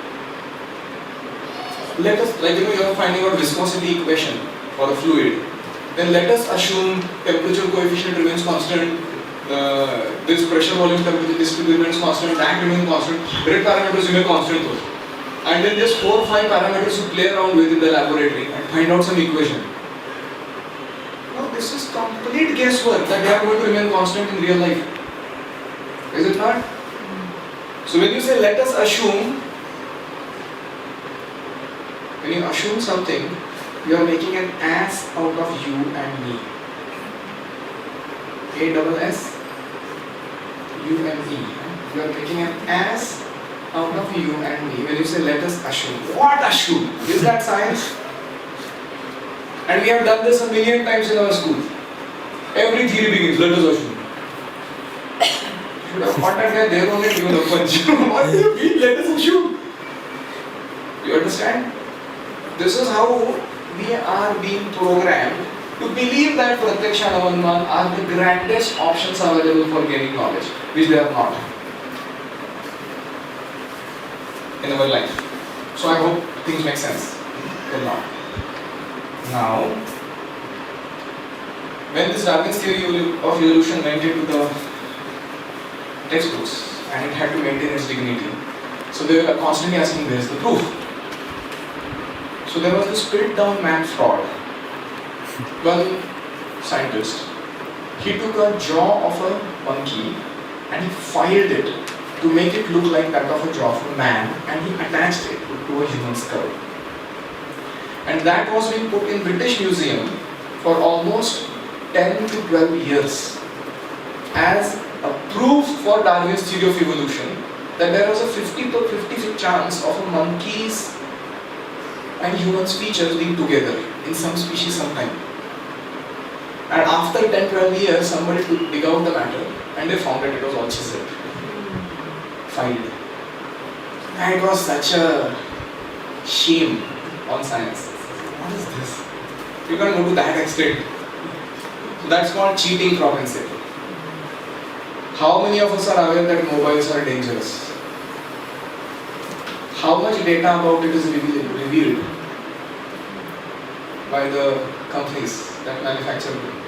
Let us, you are finding out viscosity equation for a fluid. Then let us assume temperature coefficient remains constant. This pressure volume temperature distribution remains constant, that remains constant, grid parameters remain constant. And then just 4 or 5 parameters you play around with in the laboratory and find out some equation. Now this is complete guesswork that they are going to remain constant in real life. Is it not? So when you say let us assume, when you assume something, you are making an ass out of you and me. A-double-S, you and me. You are making an ass out of you and me. When you say let us assume, what assume? Is that science? And we have done this a million times in our school. Every theory begins, let us assume. You should have caught that guy there only given a punch. What do you mean, let us assume? You understand? This is how we are being programmed to believe that Pratyaksha and Anuman are the grandest options available for gaining knowledge, which they are not in our life. So I hope things make sense till now. Now, when this Darwin's theory of evolution went into the textbooks and it had to maintain its dignity, so they were constantly asking, where is the proof? So there was this Piltdown man fraud. One scientist, he took a jaw of a monkey and he filed it to make it look like that of a jaw of a man, and he attached it to a human skull. And that was being put in British Museum for almost 10 to 12 years as a proof for Darwin's theory of evolution that there was a 50% chance of a monkey's and humans' features being together in some species sometime. And after 10-12 years, somebody could dig out the matter and they found that it was all chiseled, filed. And it was such a shame on science. You can't go to that extent. So that's called cheating propensity. How many of us are aware that mobiles are dangerous? How much data about it is revealed by the companies that manufacture them?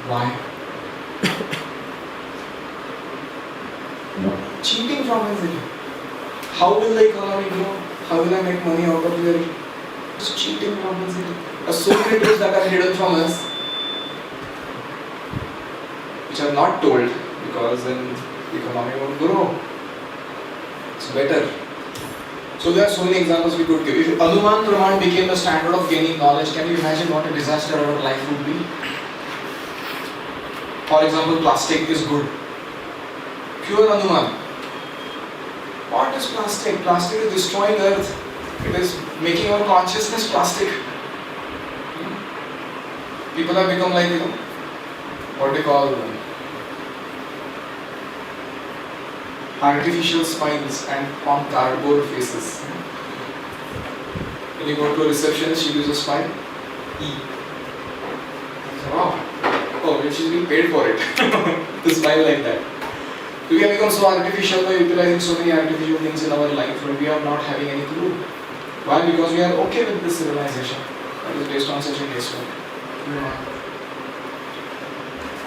Why? Cheating propensity. How will the economy grow? How will I make money out of it? It's cheating propensity. There are so many truths that are hidden from us, which are not told, because then the economy won't grow. It's better. So there are so many examples we could give. If Anuman Praman became the standard of gaining knowledge, can you imagine what a disaster our life would be? For example, plastic is good. Pure Anuman. What is plastic? Plastic is destroying earth. It is making our consciousness plastic. People have become like, what they call artificial smiles and on cardboard faces. When you go to a receptionist, she uses a smile. E. Wow. Oh, she's being paid for it. To smile like that. We have become so artificial by utilizing so many artificial things in our life, but we are not having any clue. Why? Because we are okay with this civilization that is based on such a guesswork.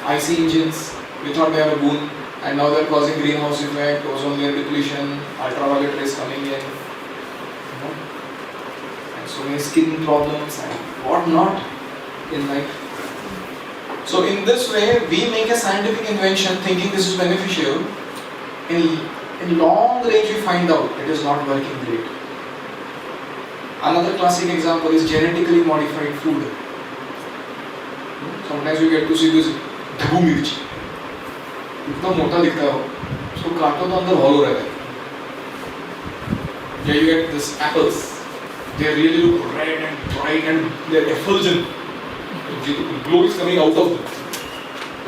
IC engines, we thought they are a boon, and now they are causing greenhouse effect, ozone layer depletion, ultraviolet rays coming in, and so many skin problems and what not in life. So in this way, we make a scientific invention thinking this is beneficial. In long range, we find out it is not working great. Another classic example is genetically modified food. Sometimes you get to see this ढबू मिर्ची, इतना मोटा दिखता है वो, उसको काटो तो अंदर hollow रहता है. Yeah, you get this apples. They really look red and bright and they're effulgent. Glow is coming out of them.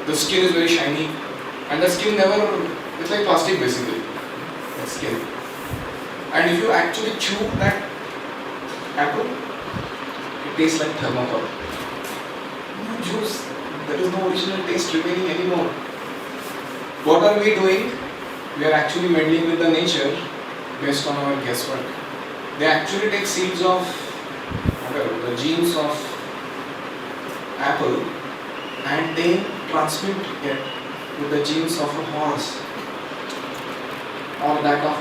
The skin is very shiny, and the skin never, it's like plastic basically, that skin. And if you actually chew that apple, it tastes like thermocol. No juice, there is no original taste remaining anymore. What are we doing? We are actually meddling with the nature based on our guesswork. They actually take seeds of, whatever, the genes of apple, and they transmit it with the genes of a horse or that of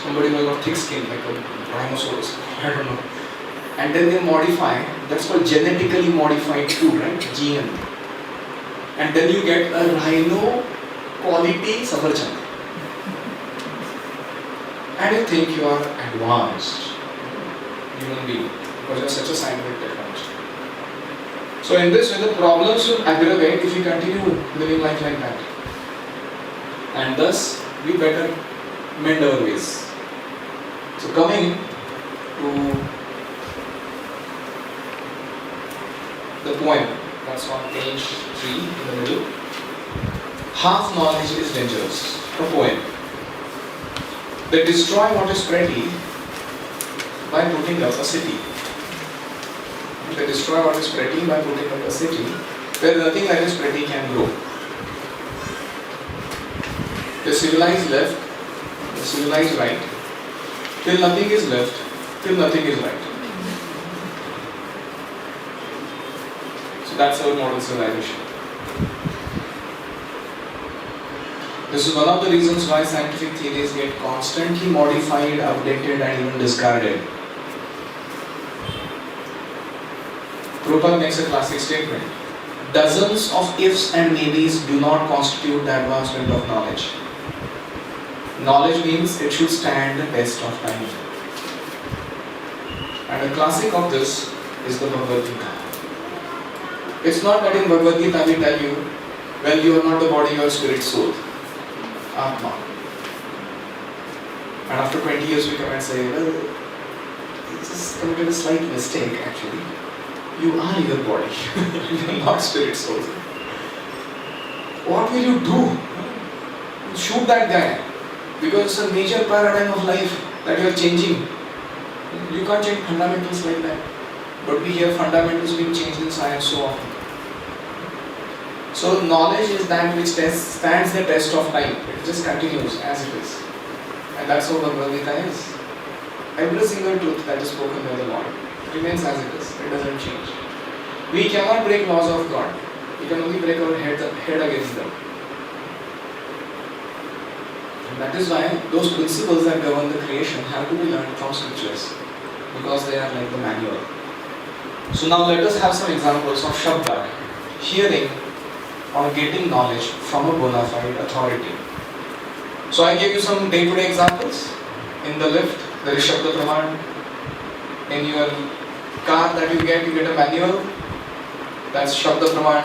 somebody who has got thick skin like a rhinoceros, I don't know. And then they modify, that's called genetically modified food, right? GM. And then you get a rhino quality safarjang. And you think you are advanced human being because you are such a scientific technology. So in this way, the problems will aggravate if we continue living life like that. And thus, we better mend our ways. So coming to the poem, that's on page 3 in the middle. Half knowledge is dangerous. A poem. They destroy what is pretty by putting up a city. They destroy what is pretty by putting up a city where nothing that is pretty can grow. The civilized left, the civilized right, till nothing is left, till nothing is right. So that's our modern civilization. This is one of the reasons why scientific theories get constantly modified, updated, and even discarded. Prabhupada makes a classic statement. Dozens of ifs and maybes do not constitute the advancement of knowledge. Knowledge means it should stand the test of time. And a classic of this is the Bhagavad Gita. It's not that in Bhagavad Gita we tell you, well, you are not the body, you are spirit, soul. Atma. And after 20 years we come and say, well, you just committed a slight mistake actually. You are your body, you are not spirit, soul. What will you do? Shoot that guy. Because it's a major paradigm of life that you are changing. You can't change fundamentals like that. But we hear fundamentals being changed in science so often. So knowledge is that which stands the test of time. It just continues as it is. And that's how Bhagavad Gita is. Every single truth that is spoken by the Lord remains as it is. It doesn't change. We cannot break laws of God. We can only break our head against them. And that is why those principles that govern the creation have to be learned from scriptures. Because they are like the manual. So now let us have some examples of Shabda, hearing or getting knowledge from a bona fide authority. So I gave you some day-to-day examples. In the lift, there is Shabda Praman. In your car that you get a manual. That's Shabda Praman.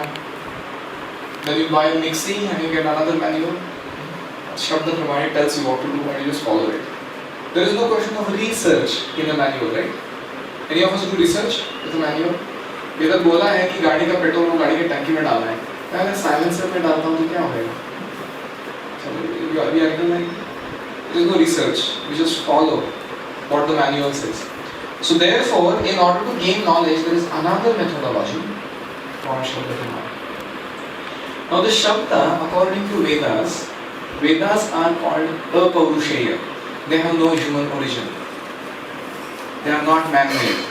Then you buy a mixie and you get another manual. Shabda Praman, it tells you what to do and you just follow it. There is no question of research in a manual, right? Any of us do research with a manual? ये तो बोला है कि गाड़ी का petrol वो गाड़ी के टंकी में डालना है। मैं अगर साइलेंसर में डालता हूँ तो क्या होगा? We are like, there is no research. We just follow what the manual says. So therefore, in order to gain knowledge, there is another methodology called Shabda Praman. Now the Shabda, according to Vedas, Vedas are called Apurusheya. They have no human origin. They are not man-made.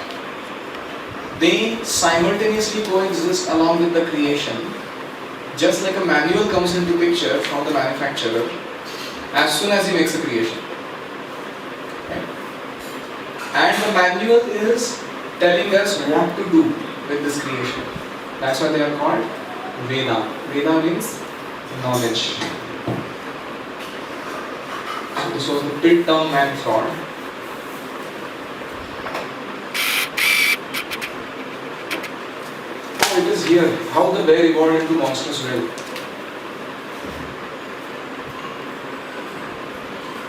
They simultaneously coexist along with the creation. Just like a manual comes into picture from the manufacturer as soon as he makes a creation. Okay? And the manual is telling us what to do with this creation. That's why they are called Veda. Veda means knowledge. So this was the pit down man fraud. How it is here, how the bear evolved into monstrous whale.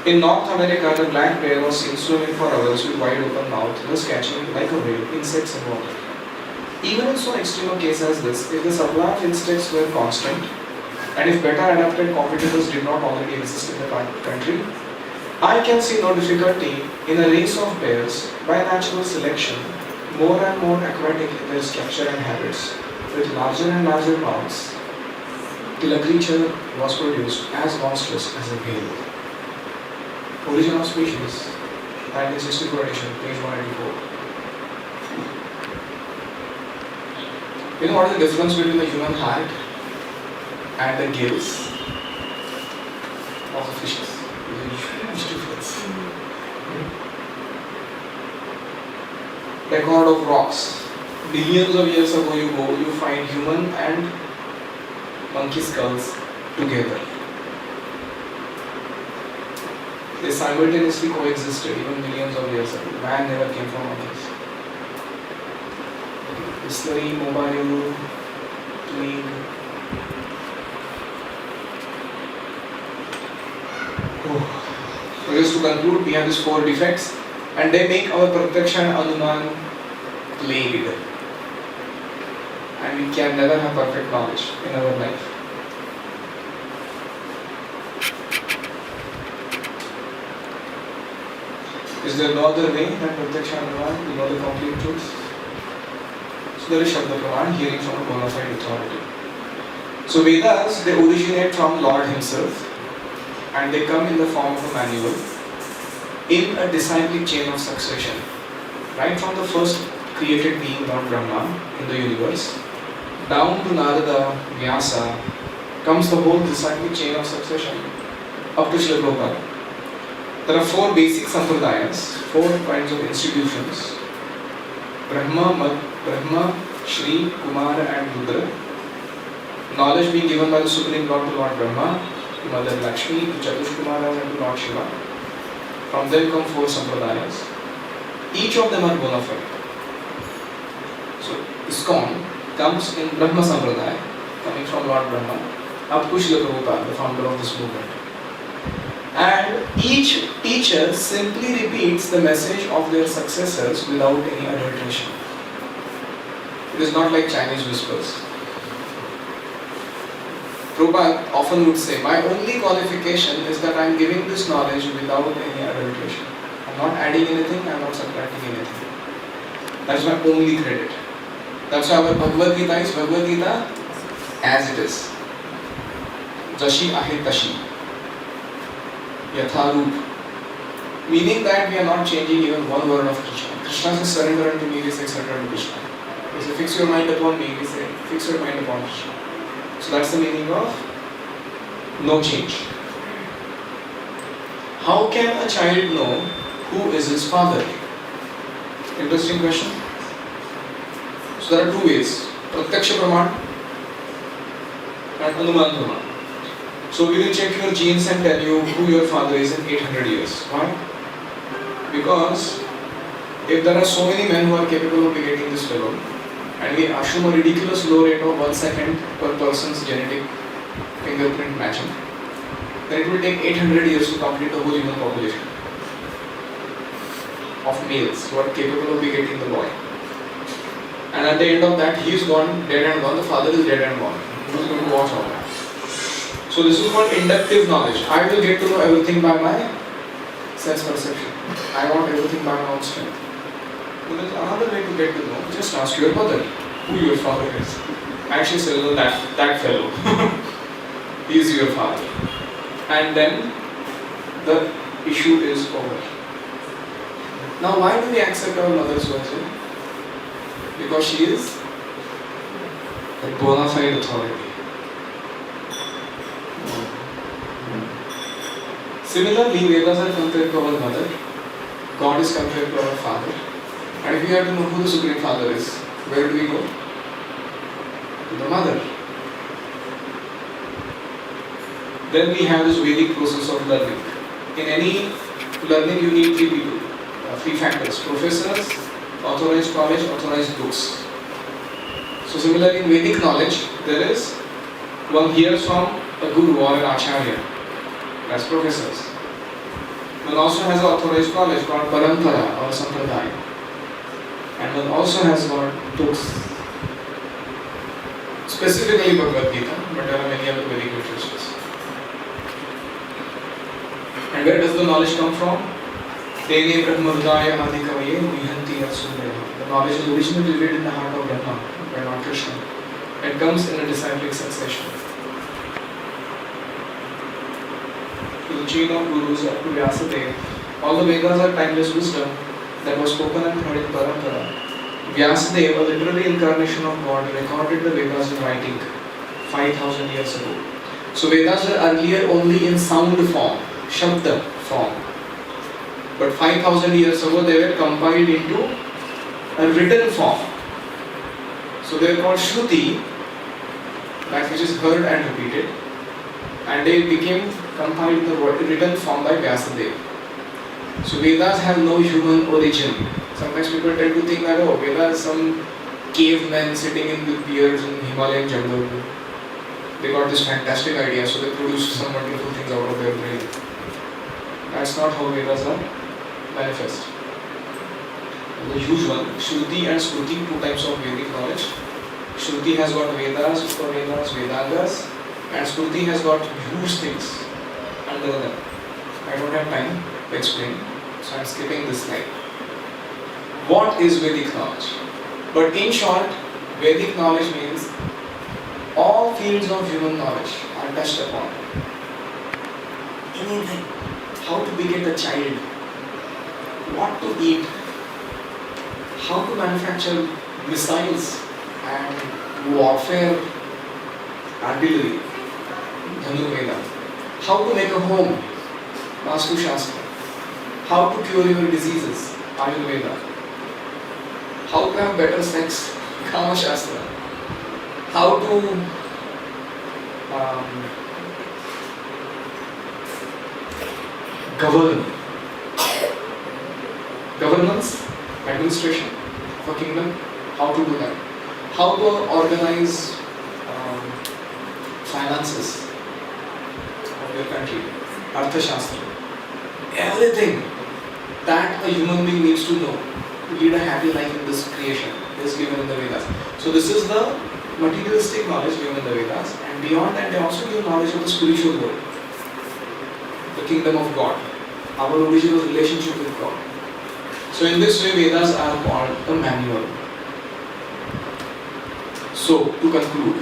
In North America, the black bear was seen swimming for hours with wide open mouth, thus catching, like a whale, insects in water. Even in so extreme a case as this, if the supply of insects were constant, and if better adapted competitors did not already exist in the country, I can see no difficulty in a race of bears by natural selection, more and more aquatic in their structure and habits, with larger and larger mouths, till a creature was produced as monstrous as a whale. Origin of Species, 1964 edition, page 184. You know what is the difference between the human heart and the gills of the fishes? There's a huge difference. Record of rocks. Billions of years ago you find human and monkey skulls together. They simultaneously coexisted even millions of years ago. Man never came from monkeys. Distillery, mobile, twig. So just to conclude, we have these 4 defects and they make our Pratyaksha and Anuman plagued. And we can never have perfect knowledge in our life. Is there no other way than Pratyaksha and Anuman to know the complete truth? So there is Shabda Praman, hearing from a bona fide authority. So Vedas, they originate from Lord himself and they come in the form of a manual in a disciplic chain of succession. Right from the first created being, Lord Brahma, in the universe, down to Narada, Vyasa, comes the whole disciplic chain of succession up to Srila Prabhupada. There are 4 basic sampradayas, 4 kinds of institutions: Brahma, Shri, Kumara and Rudra. Knowledge being given by the Supreme Lord to Lord Brahma, to Mother Lakshmi, to Chatush Kumaras and to Lord Shiva. From them come 4 sampradayas. Each of them are bona fide. So ISKCON comes in Brahma Sampradaya, coming from Lord Brahma, up to Srila Prabhupada, the founder of this movement. And each teacher simply repeats the message of their successors without any adulteration. It is not like Chinese whispers. Prabhupada often would say, my only qualification is that I am giving this knowledge without any adulteration. I am I'm not adding anything, I'm not subtracting anything. That's my only credit. That's why our Bhagavad Gita is Bhagavad Gita as it is. Jashi ahe tashi. Yatharup. Meaning that we are not changing even one word of Krishna. Krishna says surrender unto me, we say surrender to Krishna. He says fix your mind upon me, we say fix your mind upon Krishna. So that's the meaning of no change. How can a child know who is his father? Interesting question. So there are two ways, Pratyaksha Praman and Anuman Praman. So we will check your genes and tell you who your father is in 800 years. Why? Because if there are so many men who are capable of begetting this fellow, and we assume a ridiculous low rate of 1 second per person's genetic fingerprint matching, then it will take 800 years to complete the whole human population of males who are capable of begetting the boy. And at the end of that, he is gone, dead and gone, the father is dead and gone. Who is going to watch all that? So this is called inductive knowledge. I will get to know everything by my sense perception. I want everything by my own strength. But there is another way to get to know. Just ask your mother who your father is. Actually say, well, that fellow. He is your father. And then the issue is over. Now why do we accept our mother's version? Because she is a bona fide authority. Similarly, Vedas are compared to our mother, God is compared to our father. And if we have to know who the Supreme Father is, where do we go? To the mother. Then we have this Vedic process of learning. In any learning, you need three people, three factors: professors, authorized college, authorized books. So similarly, in Vedic knowledge, there is one hears from a guru or an acharya. That's professors. One also has an authorized knowledge called parampara or sampradaya. And one also has got books. Specifically Bhagavad Gita, but there are many other Vedic literatures. And where does the knowledge come from? Tene Brahmadaya Adhikavaye Vihanti Asundaya. The knowledge is originally revealed in the heart of Brahma by Lord Krishna. It comes in a disciplic succession. To the chain of gurus up to Vyasadeva. All the Vedas are timeless wisdom that was spoken and heard in Parampara. Vyasadeva, a literary incarnation of God, recorded the Vedas in writing 5,000 years ago. So Vedas were earlier only in sound form, Shabda form. But 5,000 years ago they were compiled into a written form. So they are called Shruti, that which is heard and repeated. And they became compiled in the written form by Vyasadeva. So Vedas have no human origin. Sometimes people tend to think that, oh, Vedas is some cavemen sitting in with beards in Himalayan jungle. They got this fantastic idea, so they produced some wonderful things out of their brain. That's not how Vedas are manifest. The huge one, Shruti and Smruti, two types of Vedic knowledge. Shruti has got Vedas, Upavedas, Vedangas, and Smruti has got huge things under them. I don't have time to explain, so I am skipping this slide. What is Vedic knowledge? But in short, Vedic knowledge means all fields of human knowledge are touched upon. Anything. How to beget a child, what to eat, how to manufacture missiles and warfare artillery, Dhanu Veda, how to make a home, Vastu Shastra, how to cure your diseases, Ayurveda, how to have better sex, Kama Shastra, how to governance, administration of a kingdom, how to do that, how to organize finances of your country, Arthashastra, everything that a human being needs to know to lead a happy life in this creation is given in the Vedas. So this is the materialistic knowledge given in the Vedas, and beyond that they also give knowledge of the spiritual world, the kingdom of God. our original relationship with God. So in this way, Vedas are called a manual. So to conclude,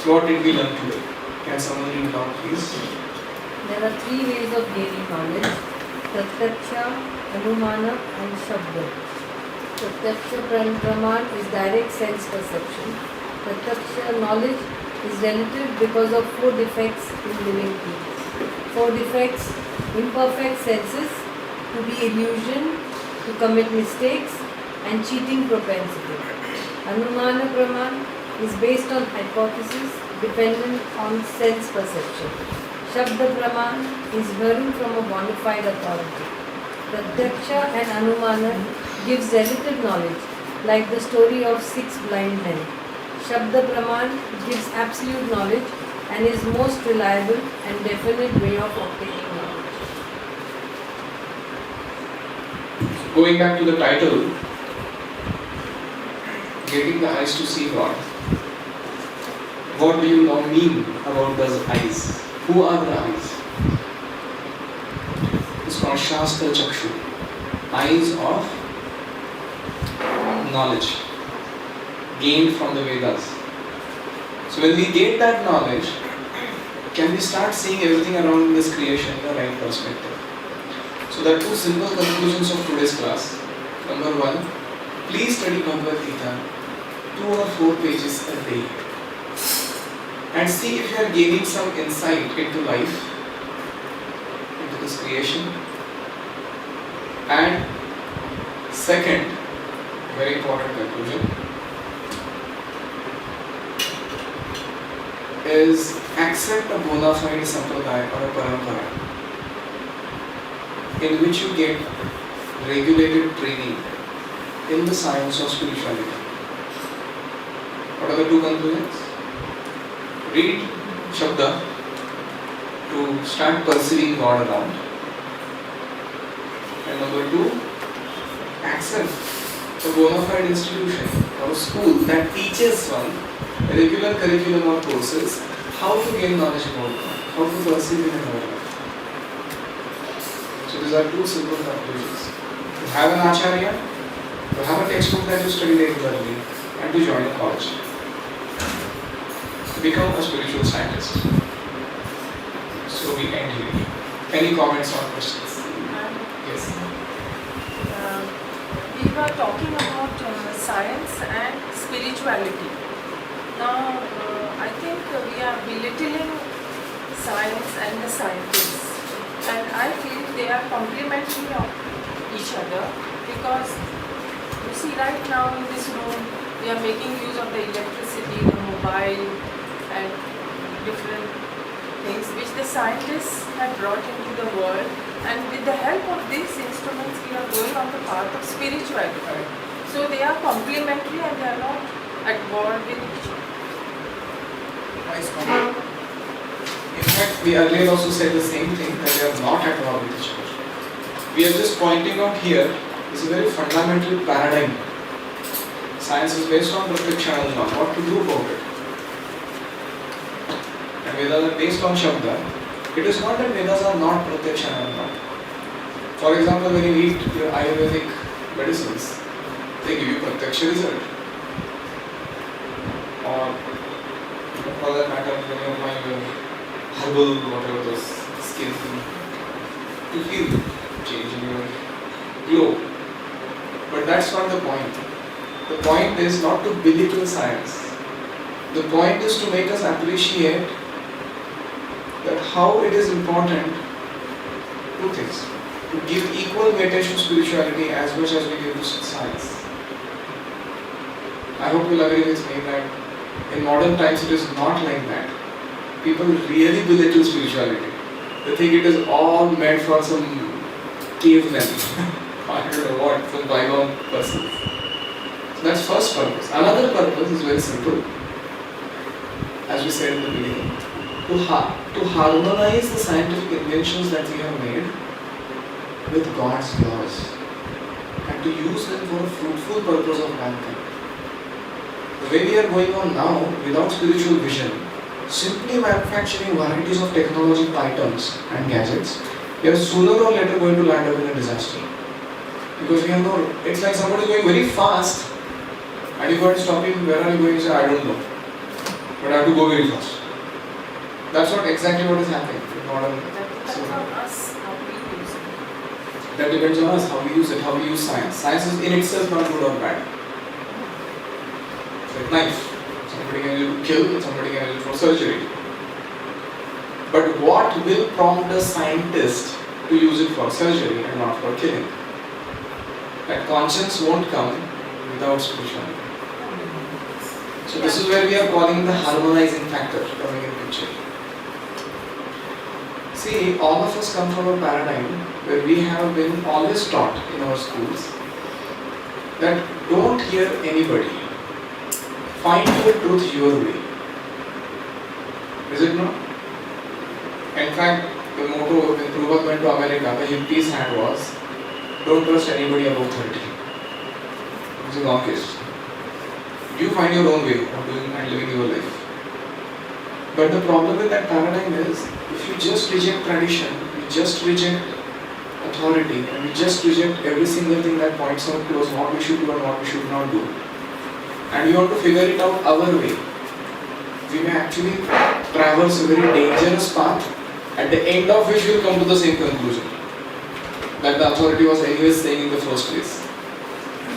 what did we learn today? Can someone read down, please? There are three ways of gaining knowledge: Pratyaksha, Anumana and Shabda. Pratyaksha Praman is direct sense perception. Pratyaksha knowledge is relative because of four defects in living beings. Four defects: imperfect senses, to be illusion, to commit mistakes and cheating propensity. Anumana Praman is based on hypothesis dependent on sense perception. Shabda Praman is hearing from a bona fide authority. Pratyaksha and Anumana gives relative knowledge, like the story of 6 blind men. Shabda Praman gives absolute knowledge and is most reliable and definite way of obtaining knowledge. Going back to the title, getting the eyes to see God. What do you now mean about those eyes? Who are the eyes? It's called Shastra Chakshu, eyes of knowledge gained from the Vedas. So when we gain that knowledge, can we start seeing everything around this creation in the right perspective? So there are two simple conclusions of today's class. Number one, please study Bhagavad Gita 2 or 4 pages a day and see if you are gaining some insight into life, into this creation. And second, very important conclusion, is accept a bona fide sampradaya or a parampara in which you get regulated training in the science of spirituality. What are the two conclusions? Read Shabda to start perceiving God around. And number 2, accept a bona fide institution or a school that teaches one a regular curriculum or courses how to gain knowledge about God, how to perceive in another life. So these are two simple conclusions. To have an acharya, to have a textbook that you study regularly, and to join a college. To become a spiritual scientist. So we end here. Any comments or questions? Yes. We were talking about science and spirituality. Now, I think we are belittling science and the scientists. And I feel they are complementary of each other because you see right now in this room we are making use of the electricity, the mobile and different things which the scientists have brought into the world, and with the help of these instruments we are going on the path of spirituality. So they are complementary and they are not at war with each other. Nice comment. In fact, we earlier also said the same thing, that they are not at war with each other. We are just pointing out here is a very fundamental paradigm. Science is based on Pratyaksha and Anumana, what to do about it. And Vedas are based on Shabda. It is not that Vedas are not Pratyaksha and Anumana. For example, when you eat your Ayurvedic medicines, they give you Pratyaksha result. Or for that matter, when you apply your herbal, whatever those skin thing, you feel change in your glow. But that's not the point. The point is not to belittle science. The point is to make us appreciate that how it is important, two things, to give equal weightage to spirituality as much as we give to science. I hope you'll agree with me that in modern times it is not like that. People really belittle spirituality. They think it is all meant for some cavemen. I don't know what, some bygone persons. So that's first purpose. Another purpose is very simple. As we said in the beginning, to harmonize the scientific inventions that we have made with God's laws and to use them for a fruitful purpose of mankind. The way we are going on now, without spiritual vision, simply manufacturing varieties of technological items and gadgets, we are sooner or later going to land up in a disaster. Because we have no, it's like somebody is going very fast and you got to stop him, where are you going? You say, I don't know. But I have to go very fast. That's not exactly what is happening in modern. That depends on us how we use it. That depends on us, how we use it, how we use science. Science is in itself not good or bad. It's like knife. Somebody can use it to kill, somebody can use it for surgery. But what will prompt a scientist to use it for surgery and not for killing? That conscience won't come without spirituality. So this is where we are calling the harmonizing factor coming in picture. See, all of us come from a paradigm where we have been always taught in our schools that don't hear anybody. Find your truth your way. Is it not? In fact, the motto when Prabhupada went to America, the hippies had was, don't trust anybody above 30. It's a long case. You find your own way of doing and living your life. But the problem with that paradigm is, if you just reject tradition, you just reject authority, and you just reject every single thing that points out to us what we should do and what we should not do, and you want to figure it out our way, we may actually traverse a very dangerous path, at the end of which we will come to the same conclusion that the authority was anyways saying in the first place.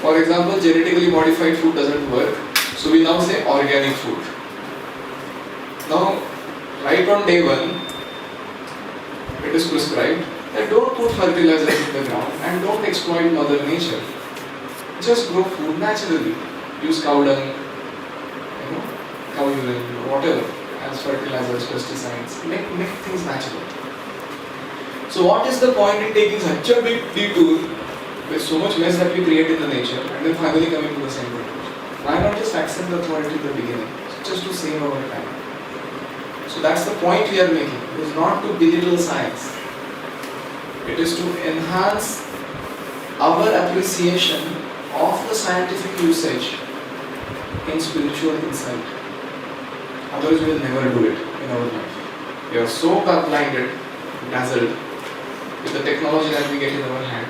For example, genetically modified food doesn't work, so we now say organic food. Now, right on day one, it is prescribed that don't put fertilizers in the ground and don't exploit Mother Nature. Just grow food naturally. Use cow dung, cow urine, whatever, as fertilizers, pesticides. Make things natural. So what is the point in taking such a big detour with so much mess that we create in the nature and then finally coming to the same conclusion? Why not just accept the authority in the beginning, just to save our time? So that's the point we are making. It is not to belittle science. It is to enhance our appreciation of the scientific usage in spiritual insight. Otherwise we will never do it in our life. We are so blinded, dazzled with the technology that we get in our hand.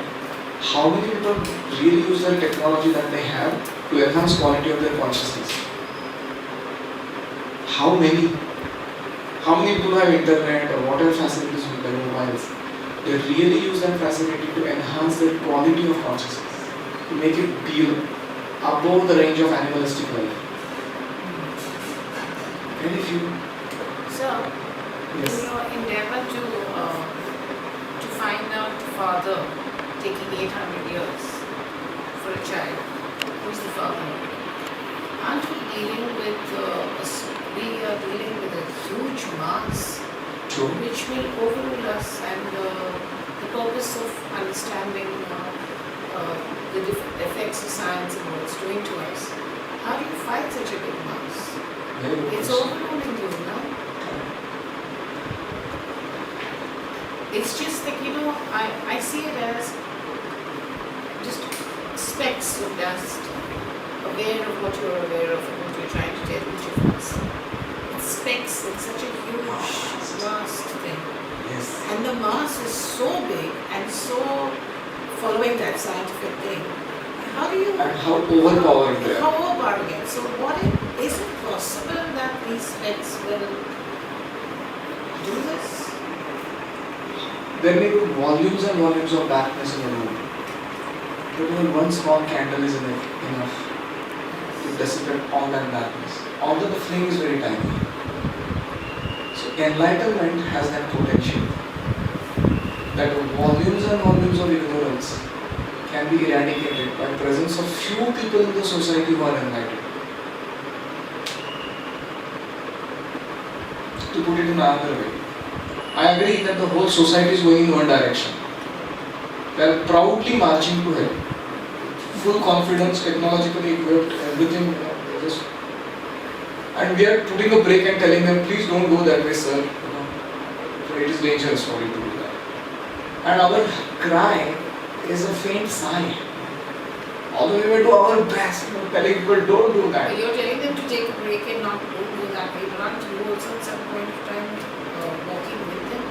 How many people really use the technology that they have to enhance quality of their consciousness? How many? How many people have internet or whatever facilities with their mobiles? They really use that facility to enhance their quality of consciousness, to make it deal above the range of animalistic life. Very few. So, Yes. in your endeavor to find out the father taking 800 years for a child, who's the father? Aren't we dealing with we are dealing with a huge mass True. which will overrule us, and the purpose of understanding the effects of science and what it's doing to us. How do you fight such a big mass? Very good It's question. overwhelming you, no? It's just that, I see it as just specks of dust, aware of what you're aware of and what you're trying to tell each of us. It's specks, it's such a huge, vast thing. Yes. And the mass is so big and so following that scientific thing. How do you... And how overpowering they How are. overpowering it. So is it possible that these specks will do this? There may be volumes and volumes of darkness in the room. But even one small candle is enough to dissipate all that darkness. Although the flame is very tiny. So enlightenment has that potential. That volumes and volumes of ignorance can be eradicated by presence of few people in the society who are enlightened. To put it in another way, I agree that the whole society is going in one direction. They are proudly marching to hell. Full confidence, technologically equipped, everything, just. And we are putting a break and telling them, please don't go that way, sir. It is dangerous for you to do that. And our cry is a faint sigh. Although we will do our best, telling people don't do that. You're telling them to take a break and not do that way. Aren't you also at some point of time walking with them?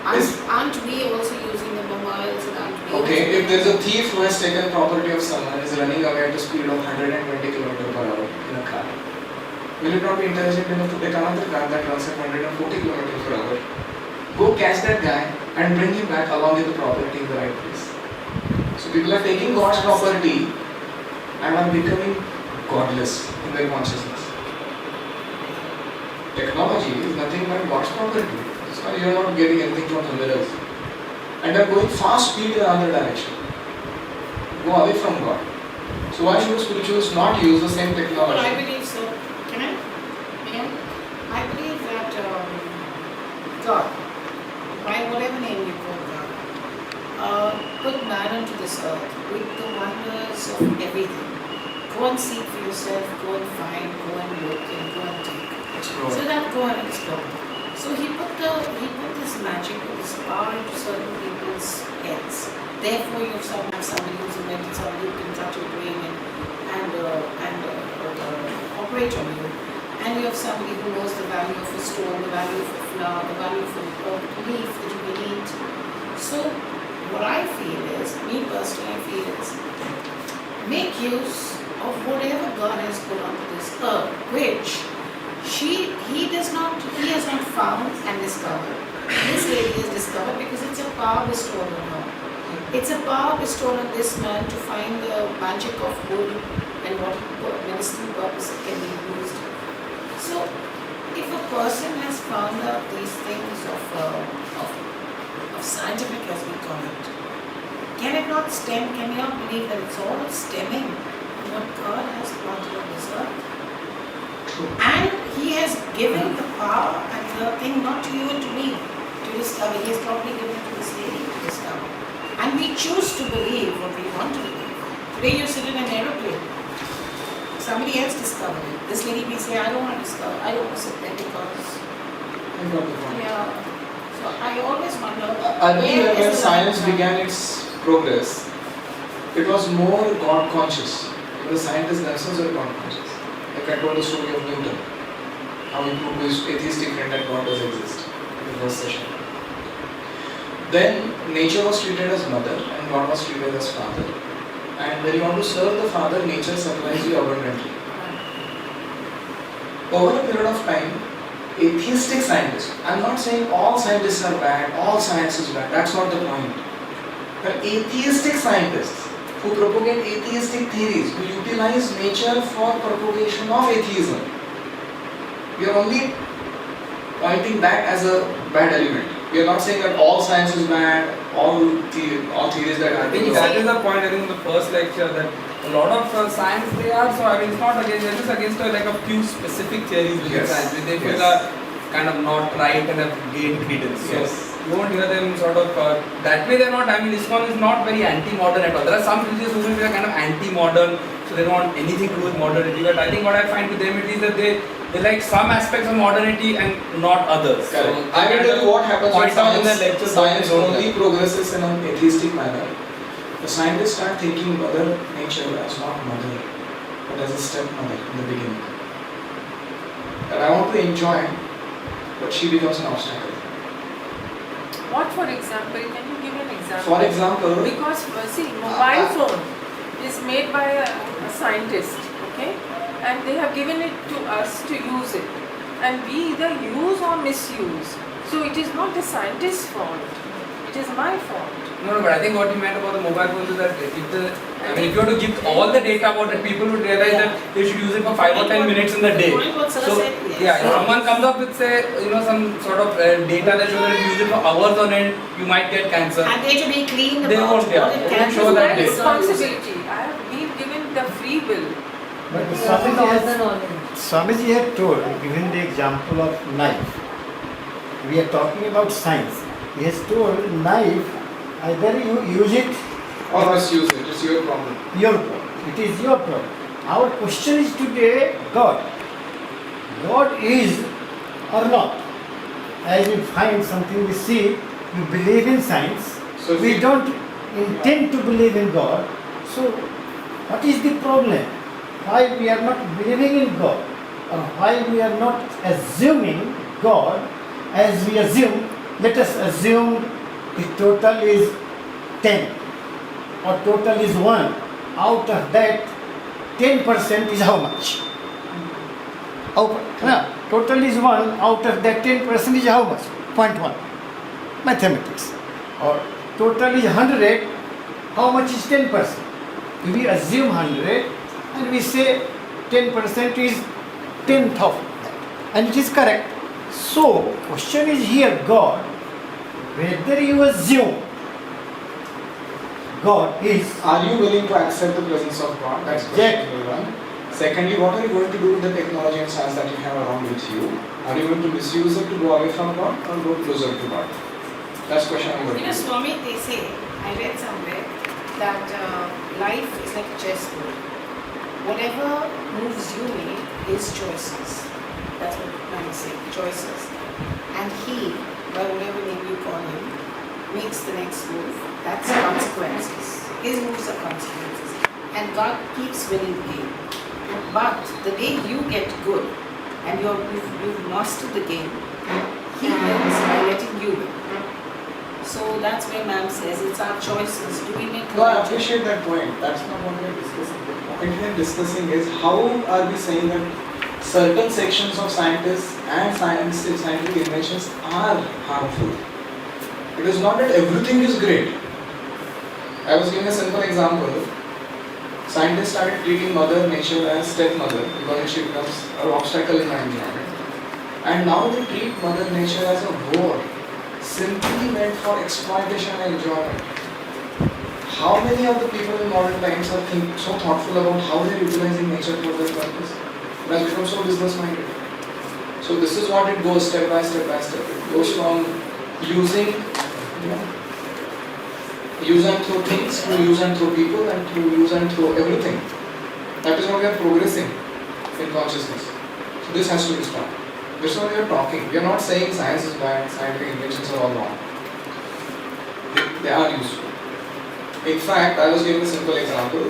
Aren't we also using the mobiles and aren't we Okay, also- if there is a thief who has taken property of someone and is running away at a speed of 120 km/h in a car, will it not be intelligent enough to take another car that runs at 140 km/h? Go catch that guy and bring him back along with the property in the right place. So people are taking God's property and are becoming godless in their consciousness. Technology is nothing but God's property. It's not, you're not getting anything from the mirrors. And they're going fast speed in another direction. Go away from God. So why should spiritualists not use the same Well, I technology? believe so. Can I? Yeah. I believe that God, by whatever name you call God, put man onto this earth with the wonders of everything. Go and seek for yourself, go and find, go and look, and go and take. So that go and explore. So he put this magic, this power into certain people's heads. Therefore, you have somebody who's invented somebody who can touch your brain and operate on you. And you have somebody who knows the value of a stone, the value of a flower, the value of a leaf that you can eat. So what I feel is, me personally, I feel is, make use of whatever God has put onto this earth, which he has not found and discovered. This lady has discovered because it's a power bestowed on her. It's a power bestowed on this man to find the magic of wood and what medicinal purpose it can be used. So, if a person has found out these things of scientific, as we call it, can it not stem? Can we not believe that it's all stemming from what God has planted on this earth? And He has given the power and the thing not to you and to me to discover. He has probably given it to this lady to discover. And we choose to believe what we want to believe. Today you sit in an aeroplane. Somebody else discovered it. This lady may say, I don't want to discover. I don't want to sit there because... I got the point. Yeah. So I always wonder... Earlier, where when is the science line? began its progress, it was more God conscious. The scientists themselves were God conscious. Like I told the story of Newton, how he proved to his atheistic friend that God does exist in the first session. Then nature was treated as mother and God was treated as father. And when you want to serve the father, nature supplies you abundantly. Over a period of time, atheistic scientists, I'm not saying all scientists are bad, all science is bad, that's not the point. But atheistic scientists who propagate atheistic theories, who utilize nature for propagation of atheism, we are only pointing that as a bad element. We are not saying that all science is bad, all theories that are I think that is the point. I think in the first lecture that a lot of science they are so. I mean, it's not against. They're just against like a few specific theories within Yes. science, which they feel Yes. are kind of not right and have gained credence. So Yes. you won't hear them sort of that way. They're not. I mean, ISKCON is not very anti-modern at all. There are some religious movements that are kind of anti-modern, so they don't want anything to do with modernity. But I think what I find with them it is that they like some aspects of modernity and not others. Correct. So I will tell you what happens when point out in the science, lecture. science only progresses in an atheistic manner. The scientists start thinking Mother Nature as not mother, but as a stepmother in the beginning. And I want to enjoy, but she becomes an obstacle. What, for example? Can you give an example? For example, Because see, mobile phone is made by a scientist, okay, and they have given it to us to use it, and we either use or misuse. So it is not the scientist's fault; it is my fault. No, but I think what you meant about the mobile phones is that if you were to give all the data about it, people would realize that they should use it for 5 or 10 minutes in the day. Point what Sir So, said, yes. yeah, if someone comes up with say, some sort of data that shows that if you use it for hours on end, you might get cancer. And they to be clean They about won't, yeah, what it they can won't do. show that My day. responsibility. I have been given the free will. But With Swamiji all the has, knowledge. Swamiji had told, given the example of knife. We are talking about science. He has told knife, either you use it or misuse it, it's your problem. your problem. It is your problem. Our question is today God. God is or not. As we find something we see, we believe in science. So We don't intend to believe in God. So what is the problem? Why we are not believing in God? Or why we are not assuming God as we assume Let us assume the total is 10 or total is 1. Out of that, 10% is how much? Total is 1. Out of that, 10% is how much? 0.1. Mathematics. Or total is 100. How much is 10%? We assume 100 and we say 10% is 10th of that. And it is correct. So, question is here, God, whether you assume God is. Are you willing to accept the presence of God? That's question number one. Secondly, what are you going to do with the technology and science that you have around with you? Are you going to misuse it to go away from God or go closer to God? That's question number You know, two. Swami, they say, I read somewhere that life is like a chessboard. Whatever moves you make is choices. That's what man is saying, choices. And he, by whatever name you call him, makes the next move. That's consequences. His moves are consequences. And God keeps winning the game. But the day you get good and you've mastered the game, he wins by letting you win. So that's where ma'am says it's our choices. Do we make No, I the appreciate that point. That's not what we are discussing. The point we are discussing is how are we saying that certain sections of scientists and scientific inventions are harmful. It is not that everything is great. I was giving a simple example. Scientists started treating Mother Nature as stepmother because she becomes an obstacle in our environment. And now they treat Mother Nature as a war, simply meant for exploitation and enjoyment. How many of the people in modern times are so thoughtful about how they are utilizing nature for their purpose? It has become so business minded. So this is what it goes step by step by step. It goes from using, use and throw things to use and throw people and to use and throw everything. That is what we are progressing in consciousness. So this has to be stopped. This is what we are talking. We are not saying science is bad, scientific inventions are all wrong. They are useful. In fact, I was giving a simple example.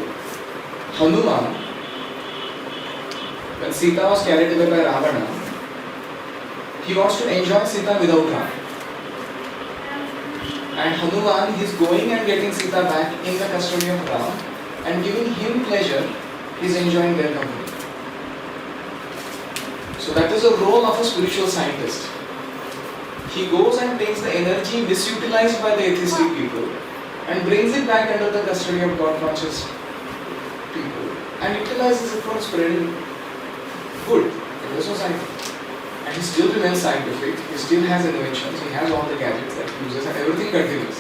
Hanuman, when Sita was carried away by Ravana, he wants to enjoy Sita without Ram. And Hanuman, he is going and getting Sita back in the custody of Ram and giving him pleasure, he is enjoying their company. So that is the role of a spiritual scientist. He goes and takes the energy misutilized by the atheistic people and brings it back under the custody of God-conscious people and utilizes it for spreading good in the society. And he still remains scientific, he still has inventions, he has all the gadgets that he uses and everything continues.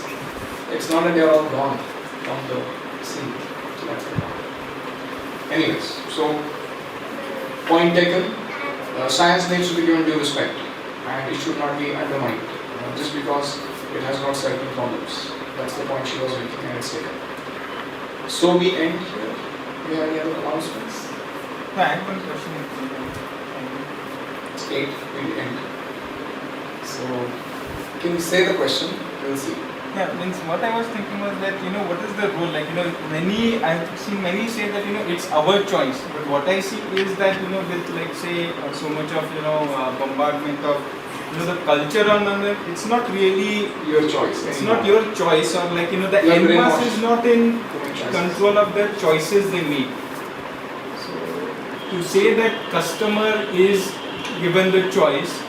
It's not that they are all gone from the scene. So that's the point. Anyways, so point taken. Science needs to be given due respect and it should not be undermined just because it has got certain problems. That's the point she was making and it's taken. So we end here. Do you have any other announcements? No, I have one question. It's 8, we'll end. So can you say the question? We'll see. Yeah, means what I was thinking was that, what is the role? Like, I've seen many say that, it's our choice. But what I see is that, with like say so much of, bombardment of, the culture on it, it's not really Your choice. It's anymore. not your choice, or like the You are end mass brainwashed. is not in Choices. control of the choices they make. So to say that customer is given the choice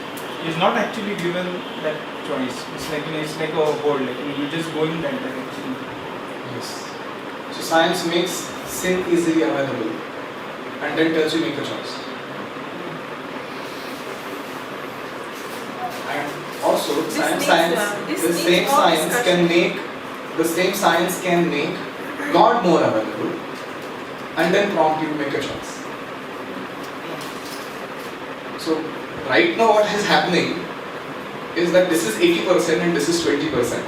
is not actually given that choice. It's like it's like a whole, like you just go in that direction. Yes. So science makes sin easily available and then tells you make a choice. And also This same needs, science this the needs same more science discussion. can make God more available and then prompt you to make a choice. So right now what is happening is that this is 80% and this is 20%.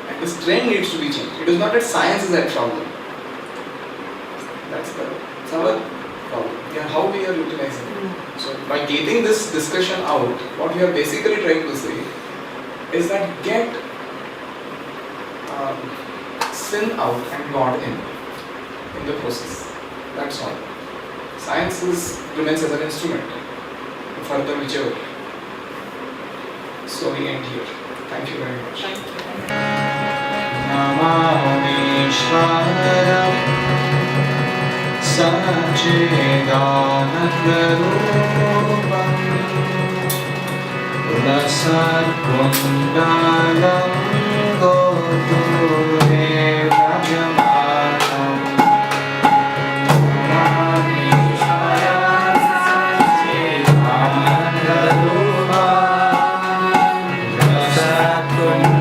And this trend needs to be changed. It is not that science is at problem. It's our problem. Yeah, how we are utilizing it. So by getting this discussion out, what we are basically trying to say is that get sin out and God in the process. That's all. Science remains as an instrument. Further whichever. So we end here. Thank you very much. Thank you. Namamishwaram Sachidanandharupam Rasarkundalam Goture Rajamanam Namamishwaram Sachidanandharupam Rasarkundalam